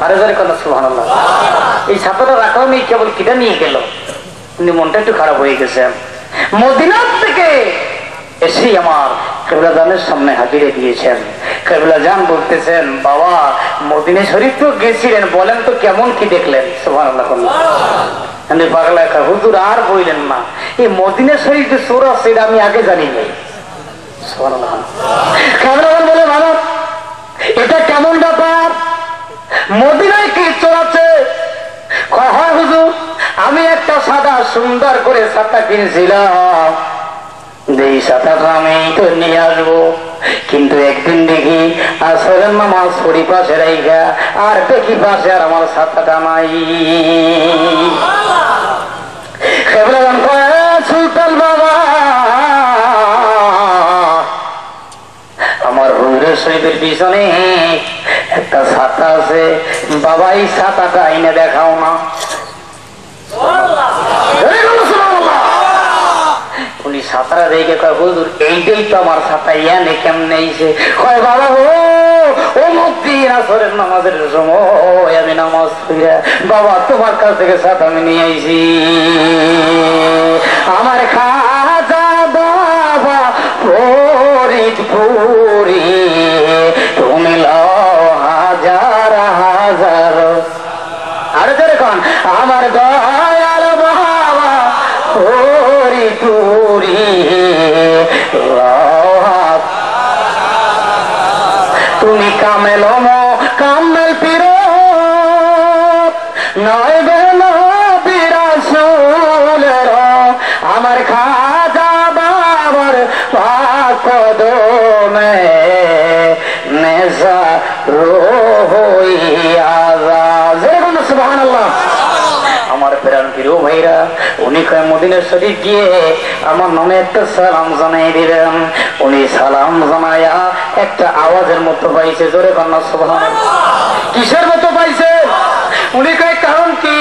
আরে ধরে কথা সুবহানাল্লাহ। এই ছাতাটা রাখাও নেই, কেবল কিটা নিয়ে গেল। উনি মনটা একটু খারাপ হয়ে গেছে। মদিনার থেকে এসে আমার কেবলা জানের সামনে হাজিরে দিয়েছেন। কেবলা জান বলতেছেন বাবা মদিনা শরীফ তো গেছিলেন, বলেন তো কেমন কি দেখলেন? সুবহানাল্লাহ। পাগলা হুজুর আর বললেন না, এই মদিনা শরীফ যে চোর আছে এটা আমি আগে জানি নাই। সুবহানাল্লাহ। কেবলা জান বলে বাবা এটা কেমন ব্যাপার, মদিনায় কি চোর আছে? হয় হুজুর আমি একটা সাদা সুন্দর করে ছাতা কিনছিলাম, এই ছাতাটা আমি তো নিয়ে আসবো, কিন্তু একদিন দেখি আসরের নামাজ পড়ি পাশে রাইখা, আর দেখি পাশে আর আমার ছাতাটা নাই। সুলতান বাবা আমার হুজুরের শরীফের পিছনে একটা ছাতা আছে, বাবা এই ছাতাটা আইনে দেখাও না। উনি ছাতারা দেখে কয় হুজুর এইটাই তো আমার ছাতা, ইয়ানে কেমনে আইছে? কয় বাবা ও মুক্তির আসরের নামাজের সময় আমি নামাজ পড়িয়া বাবা তোমার কাছ থেকে ছাতা আমি নিয়ে আইছি। আমার খাজা বাবা ফরিদপুরি তুমি লও হাজার হাজার। আর যেরকম আমার দয়াল বাবা ফরিদপুরি তুমি কামেল কামেল পীর নয় বেল বিরাসুলের আমার খাজা বাবার পাক কদমে নেশা রোহিয়া যেরকম সুবহানাল্লাহ। আমার প্রাণ প্রিয় ভাইরা, উনি কয় মদিনা শরীফ গিয়ে আমার নামে একটা সালাম জানাই দিলেন। উনি সালাম জানায়া একটা আওয়াজের মতো পাইছে, জোরে কন্যা সুবহানাল্লাহ। কিসের মতো পাইছে? উনি কয় কারণ কি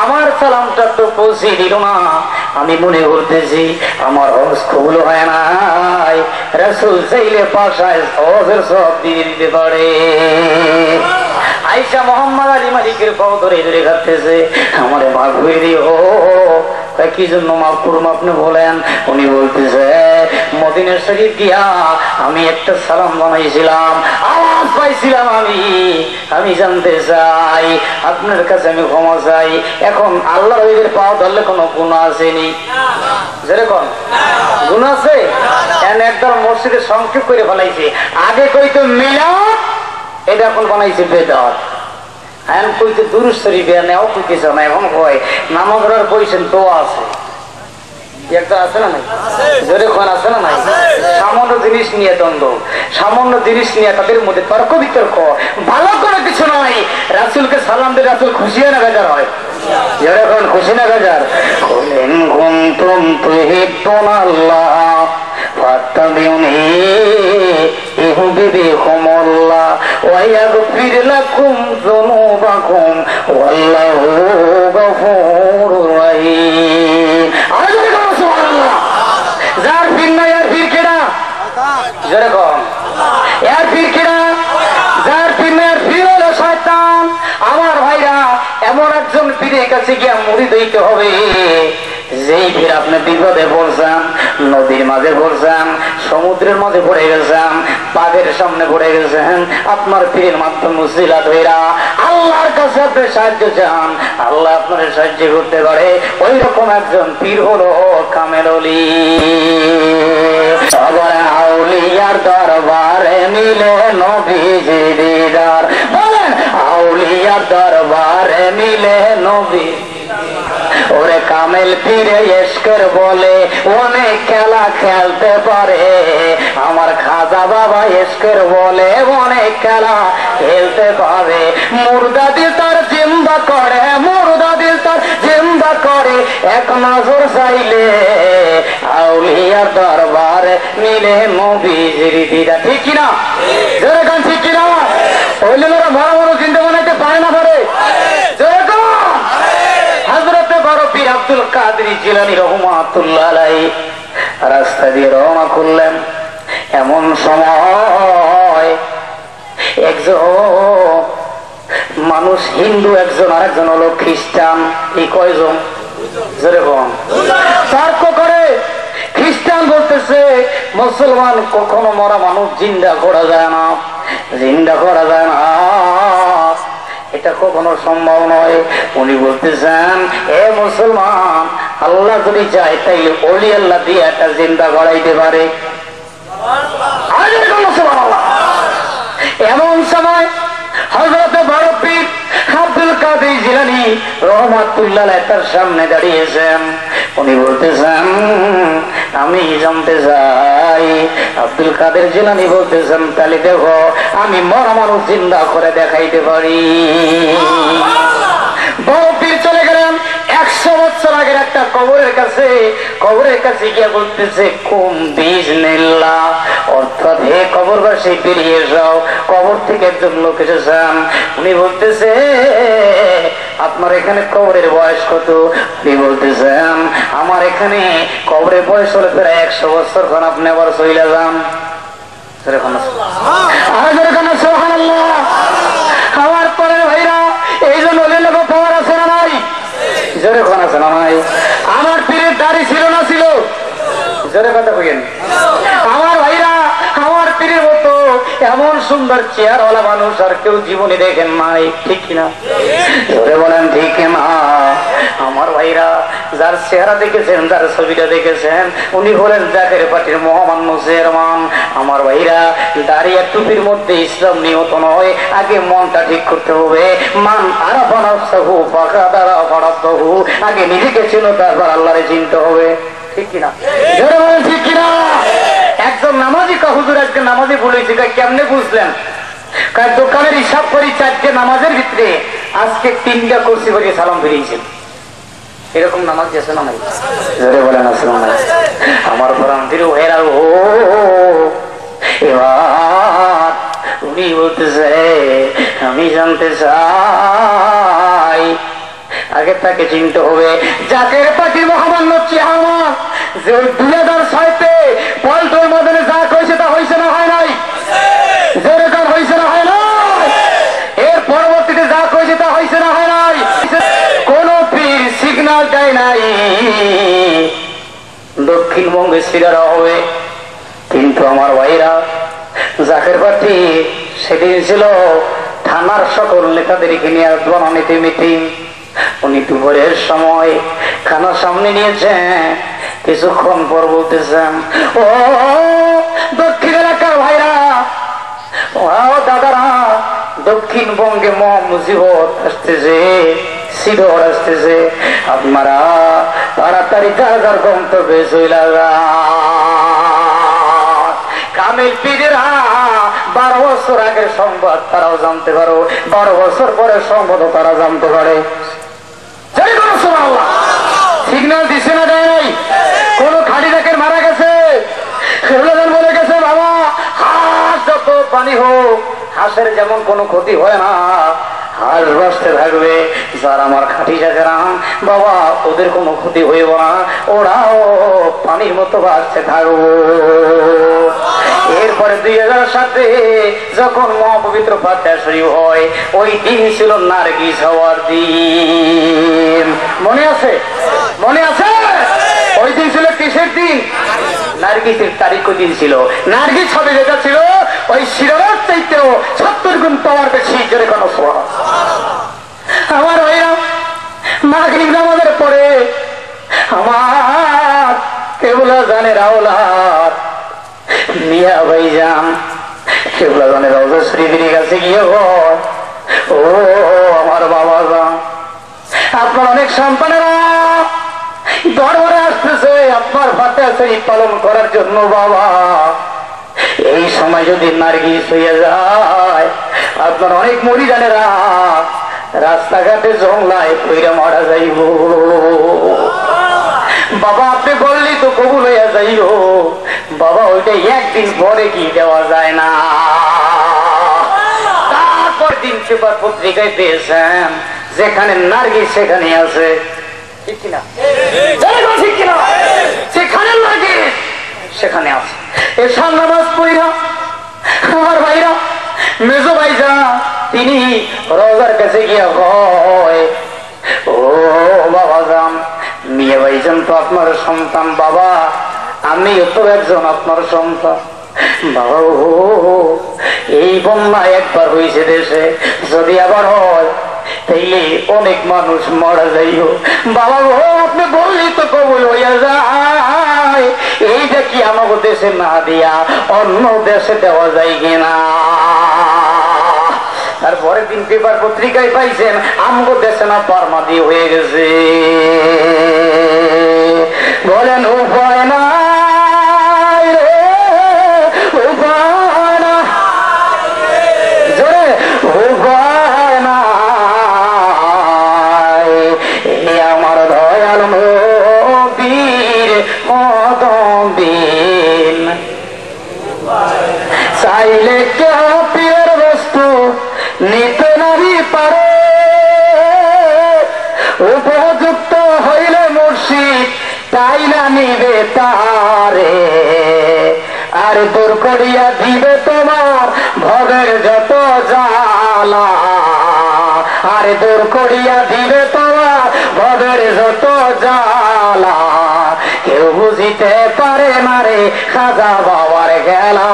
আমার সালামটা তো পৌঁছে দিল না, আমি মনে করতেছি আমার হজ কবুল হয় নাই। রাসূল চাইলে পাশায় হজের সব দিয়ে দিতে পারে। আয়েশা মোহাম্মদ আলী মালিকের পাও ধরে ধরে কাঁদতেছে, আমারে মাফ করে দিও। কি জন্য মাফ করুন আপনি বলেন? উনি বলতেছে মদিনা শরীফ গিয়া আমি একটা সালাম বানাইছিলাম, আওয়াজ পাইছিলাম, আমি জানতে চাই, আপনার কাছে আমি ক্ষমা চাই। এখন আল্লাহর ওইদের পাও ধরলে কোনো গুনাহ আসেনি? যেরকম গুনাহ আছে একদম মসজিদে সংক্ষেপ করে ফেলাইছে। আগে কইতো মিলাদ, এটা এখন বানাইছে বেদাত। এখন কইতে দুরূদ শরীফ নেও কইতেছে না, এখন কয় নামাজ পড়ার বইছেন তো আছে, একটা আছে না নাই? জোরে কোন আছে না নাই? সামান্য জিনিস নিয়ে দ্বন্দ্ব, সামান্য জিনিস নিয়ে তাদের মধ্যে তর্ক বিতর্ক, ভালো করে কিছু নয়। রাসূলকে সালাম দিয়ে রাসূল খুশি হয় না বেজার হয়? জোরে কোন খুশি না বেজার? কুলিন কুনতুম তুহিব্বুনাল্লাহ ফাত্তাবিউনি ইউহিব্বুকুমুল্লাহ ওয়া ইয়াগফির লাকুম যুনুবাকুম ওয়াল্লাহু গফুরুর রহিম। যার পীর নাই আর পীর কেডা? যেরকম এর পীর কেডা? যার পীর নাই আর পীর হলো শয়তান। আমার ভাইরা, এমন একজন পীরের কাছে গিয়া মুরিদ হইতে হবে যেই পীর আপনি বিপদে পড়ছেন, নদীর মাঝে পড়ছেন, সমুদ্রের মাঝে পড়ে গেছেন, বাঘের সামনে পড়ে গেছেন, আপনার পীরের মাধ্যমে উসিলা ধইরা আল্লাহর কাছে আপনি সাহায্য চান, আল্লাহ আপনার সাহায্য করতে পারে। ওই রকম একজন পীর হলো কামেল ওলি। সবার আউলিয়ার দরবারে মিলে নবীজি দিদার। বলেন আউলিয়ার দরবারে মিলে নবী। ওরে কামেল পীরে ইশকের বলে অনেক খেলা খেলতে পারে, আমার খাজা বাবা ইশকের বলে অনেক খেলা খেলতে পারে। মুর্দা দিল তার জিন্দা করে, মুর্দা দিল তার জিন্দা করে, এক নজর চাইলে আউলিয়ার দরবারে মিলে নবীজির দিদা। ঠিক কিনা? যেরকম ঠিক কিনা? ওই লোকেরা বড় বড় চিন্তা বানাইতে পারে না পারে? যেরকম হযরতে বড় পীর আব্দুল কাদের জিলানী রাহমাতুল্লাহ আলাইহি রাস্তা দিয়ে রওনা করলেন। এমন সময় একজন মানুষ, হিন্দু একজন, আরেকজন হলো খ্রিস্টান। এই কয়জন? যেরকম তর্ক করে। খ্রিস্টান বলতেছে মুসলমান কখনো মরা মানুষ জিন্দা করা যায় না, জিন্দা করা যায় না, এটা কখনো সম্ভব নয়। উনি বলতেছেন এ মুসলমান, আল্লাহ যদি চায় তাইলে ওলি আল্লাহ দিয়ে একটা জিন্দা করাইতে পারে। এমন সময় হযরতে বড় পীর আব্দুল কাদের জিলানী রাহমাতুল্লাহ আলাইহি তার সামনে দাঁড়িয়েছেন। উনি বলতেছেন আমি জানতে চাই। আব্দুল কাদের জিলানী বলতেছেন তাহলে দেখো আমি মরা মানুষ জিন্দা করে দেখাইতে পারি। বড় পীর চলে গেলেন। 100 বছর বছর আগের একটা কবরের কাছে গিয়ে বলতেছে কুম বিজনিল্লাহ, অর্থাৎ হে কবরবাসী বেরিয়ে যাও, কবর থেকে একজন লোক এসেছেন। উনি বলতেছে আপনার এখানে কবরের বয়স কত? উনি বলতেছেন আমার এখানে কবরের বয়স হলে প্রায় 100 বছর। কারণ আপনি আবার চলে যান। আমার পরের ভাইরা এই জন্য লোক পাওয়ার আছে না নাই? জোরে কোন আছে না নাই? আমার পীরের দাড়ি ছিল না ছিল? জোরে কথা বলেন। আমার ভাইরা আমার পীরের মতো এমন সুন্দর চেহারাওয়ালা মানুষ আর কেউ জীবনে দেখেন নাই, ঠিক কিনা? জোরে বলেন ঠিক না? আমার ভাইরা যার চেহারা দেখেছেন, যার ছবিটা দেখেছেন, উনি হলেন জাকের পার্টির মহামান্য চেয়ারম্যান। আমার ভাইরা দাড়ি আর টুপির মধ্যে ইসলাম নিহত নয়, আগে মনটা ঠিক করতে হবে। মান আরাফা নাফসাহু ফাকাদ আরাফা রাব্বাহু, আগে নিজেকে চিনো তারপর আল্লাহরে চিনতে হবে, ঠিক কিনা? জোরে বলেন ঠিক কিনা? একজন নামাজি হুজুর একজন নামাজি বলেছে, কেমনে বুঝলেন? দোকানের হিসাব করি 4টে নামাজের ভিতরে আজকে 3টা করছি বলে সালাম ফিরিয়েছেন। এরকম নামাজ আছে না নাই? জোরে বলেন আছে না নাই? আমার প্রান্তির হেরা ও এবার উনি বলতেছে আমি জানতে চাই, আগে তাকে চিনতে হবে জাকের পার্টির মহামান্য চেয়ারম্যান যে 2006-তে পল্টন মদনে যা কইছে তা হয়েছে না হয় নাই? যেরকম হয়েছে না হয় নাই? এর পরবর্তীতে যা কইছে তা হয়েছে না হয় নাই? কোন পীর সিগন্যাল দেয় নাই দক্ষিণবঙ্গে সিরারা হবে। কিন্তু আমার ভাইরা জাকের পার্টি সেদিন ছিল থানার সকল নেতাদেরকে নিয়ে বনানীতে মিটিং। উনি দুপুরের সময় খানা সামনে নিয়েছেন, কিছুক্ষণ পর বলতেছেন ও দক্ষিণ এলাকার ভাইরা, ও দাদারা, দক্ষিণবঙ্গে মুসিবত আসতেছে, সিডর আসতেছে, আপনারা তাড়াতাড়ি যার গন্তব্যে চলে যান। কামিল পীরেরা 12 বছর আগের সংবাদ তারাও জানতে পারো, 12 বছর পরের সংবাদ তারা জানতে পারে। সিগন্যাল দিছে না দেয় নাই? কোন খাড়ি দেখের মারা গেছে, বলে গেছে বাবা হাঁস যত পানি হোক হাঁসের যেমন কোনো ক্ষতি হয় না, হাঁস বাঁচতে থাকবে। যারা আমার খাঁটি জায়গা বাবা ওদের কোনো ক্ষতি হইব না, ওরাও পানির মতো বাঁচতে থাকবো। এরপরে 2007-এ যখন মহাপবিত্র ফাতিহা শরীফ হয়, ওই দিন ছিল নার্গিস হওয়ার দিন। মনে আছে? মনে আছে? ওই দিন ছিল কিসের দিন? নার্গিসের তারিখ দিন ছিল। নার্গিস হবে যেটা ছিল ওই শিরার চাইতেও 70 গুণ পাওয়ার বেশি। জোরে কোনো আমার ভাইরা মাগরিব নামাজের পরে আমার কেবলা জানের আওলাদ মিয়া ভাইজান কেবলা জানের রওজা শরীফের কাছে গিয়ে ও আমার বাবা যান, আপনার অনেক সন্তানেরা দরবারে আসতেছে আপনার ফাতিহা শরীফ পালন করার জন্য। বাবা এই সময় যদি নার্গিস হয়ে যায় আপনার অনেক মরিদানেরা রাস্তাঘাটে জংলায় পইরা মারা যাইব। বাবা আপনি বললি তো কবুল হইয়া যাইও। বাবা ওইটা একদিন পরে কি দেওয়া যায় না? তারপর দিন পেপার পত্রিকায় পেয়েছেন যেখানে নার্গিস সেখানে আছে, ঠিক কিনা? ঠিক কিনা? যেখানে নার্গিস সেখানে আছে। এসব নামাজ পড়িয়া আমার ভাইরা মেজো ভাইজা তিনি রোজার কাছে গিয়া কয় ও বাবা যান, মিয়া ভাইজান তো আপনার সন্তান। বাবা আমিও তো একজন আপনার সন্তান। বাবা ও এই বন্যা একবার হয়েছে দেশে, যদি আবার হয় তাইলে অনেক মানুষ মারা যাইও। বাবা ও আপনি বললি তো কবুল হইয়া যায়, এইটা কি আমাকে দেশে না দিয়া অন্য দেশে দেওয়া যায় কিনা? তারপরের দিন পেপার পত্রিকায় পাইছেন আমগো দেশে না পারমাদি হয়ে গেছে। বলেন উপায় না আমার দয়াল নাহি পারে উপযুক্ত হইলে মুর্শিদ তাই না নিবে তারে আর দূর করিয়া দিবে তোমার ভবের যত জ্বালা আর দূর করিয়া দিবে তোমার ভবের যত জ্বালা কেউ বুঝিতে পারে মারে খাজা বাবার খেলা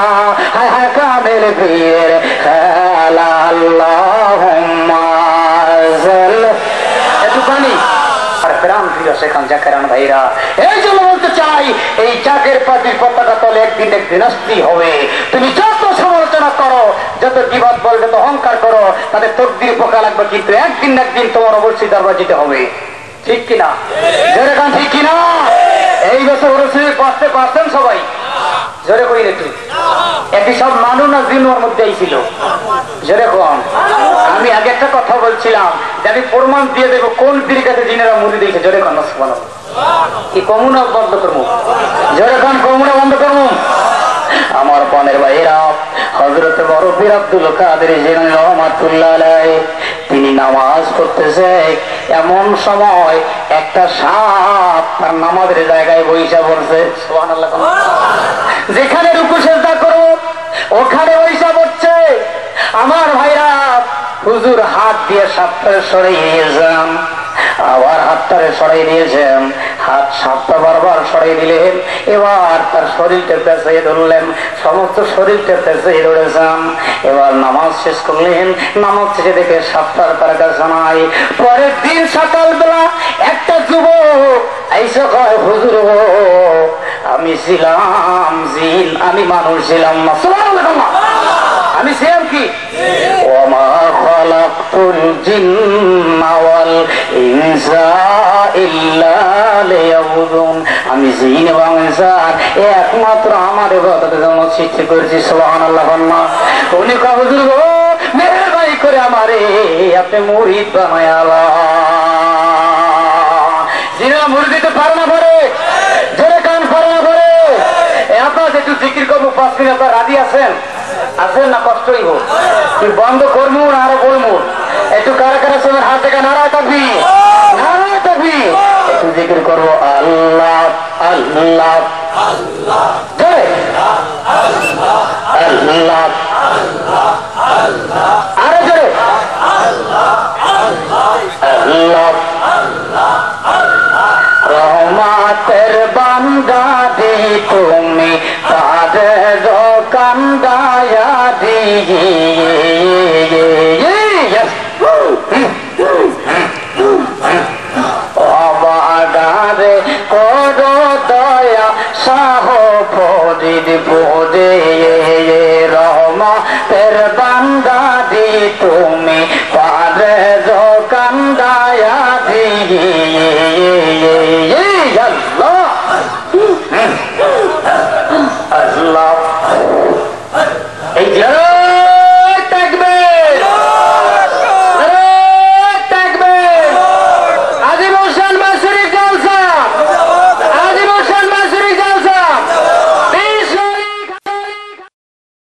হায় হায় কামেল পীরের খেলা আল্লাহুম্মা একটু পানি আর প্রাণ ফিরে সেখান জাকেরান ভাইরা এই জন্য বলতে চাই এই জাকের পার্টির পতাকা তলে একদিন একদিন আসতেই হবে। তুমি যত সমালোচনা করো যত বিবাদ বল যত অহংকার করো তাদের তকদির পোকা লাগবে কিন্তু একদিন একদিন তোমার অবশ্যই দরবার যেতে হবে ঠিক কিনা জোরে কান ঠিক কিনা এই বছর অবশ্যই বসতে পারছেন সবাই জোরে কই রে তুই একই সব মানুষ না দিন ওর মধ্যে ছিল জোরে কম আমি আগে একটা কথা বলছিলাম যে আমি প্রমাণ দিয়ে দেবো কোন পীর কাছে জিনেরা মুড়ি দিয়েছে জোরে কন কি কমুনা বন্ধ করবো জোরে কন কমুনা বন্ধ করবো আমার পনের ভাইয়েরা হযরত বড় পীর আব্দুল কাদের জিলানী রহমাতুল্লাহ আলাইহি তিনি নামাজ পড়তেছে এমন সময় একটা সাপ তার নামাজের জায়গায় বইসা পড়ছে সুবহানাল্লাহ যেখানে রুকু সিজদা করো ওখানে বইসা পড়ছে আমার ভাইরা হুজুর হাত দিয়ে সাপটা সরিয়ে দিয়েছেন আবার হাতটারে সরাই দিয়েছেন হাত সাপটা বারবার সরাই দিলেন এবার তার শরীরটা পেঁচিয়ে ধরলেন সমস্ত শরীরটা পেঁচিয়ে ধরেছেন এবার নামাজ শেষ করলেন নামাজ শেষে দেখে সাপটার তার কাছে নাই পরের দিন সকালবেলা একটা যুবক এসে কয় হুজুর আমি ছিলাম জিন আমি মানুষ ছিলাম না সুবহানাল্লাহ আমি ছিলাম কি ওমা খালাকতুল জিন্না ওয়াল ইনসা ইল্লা লিয়াবুদুন আমি জিন এবং ইনসান একমাত্র আমার ইবাদতের জন্য সৃষ্টি করেছি সুবহানাল্লাহ উনি কয় হুজুর গো মেহেরবানি করে আমারে আপনি মুরিদ বানায়া জিনা মুরিদ দিতে পারে না পারে জোরে কান পারে না পারে আপনারা একটু জিকির করবো 5 মিনিট আপনারা রাজি আছেন আছেন না কষ্টই হোক তুই বন্ধ করবো না আরো বলবো একটু কারা কারা সময় হাত থেকে নারায় থাকবি একটু জিকির করবো আল্লাহ আল্লাহ আল্লাহ আরো জোরে আল্লাহ রহমতের বান্দা দি তুমি তাদের কান্দায়া দি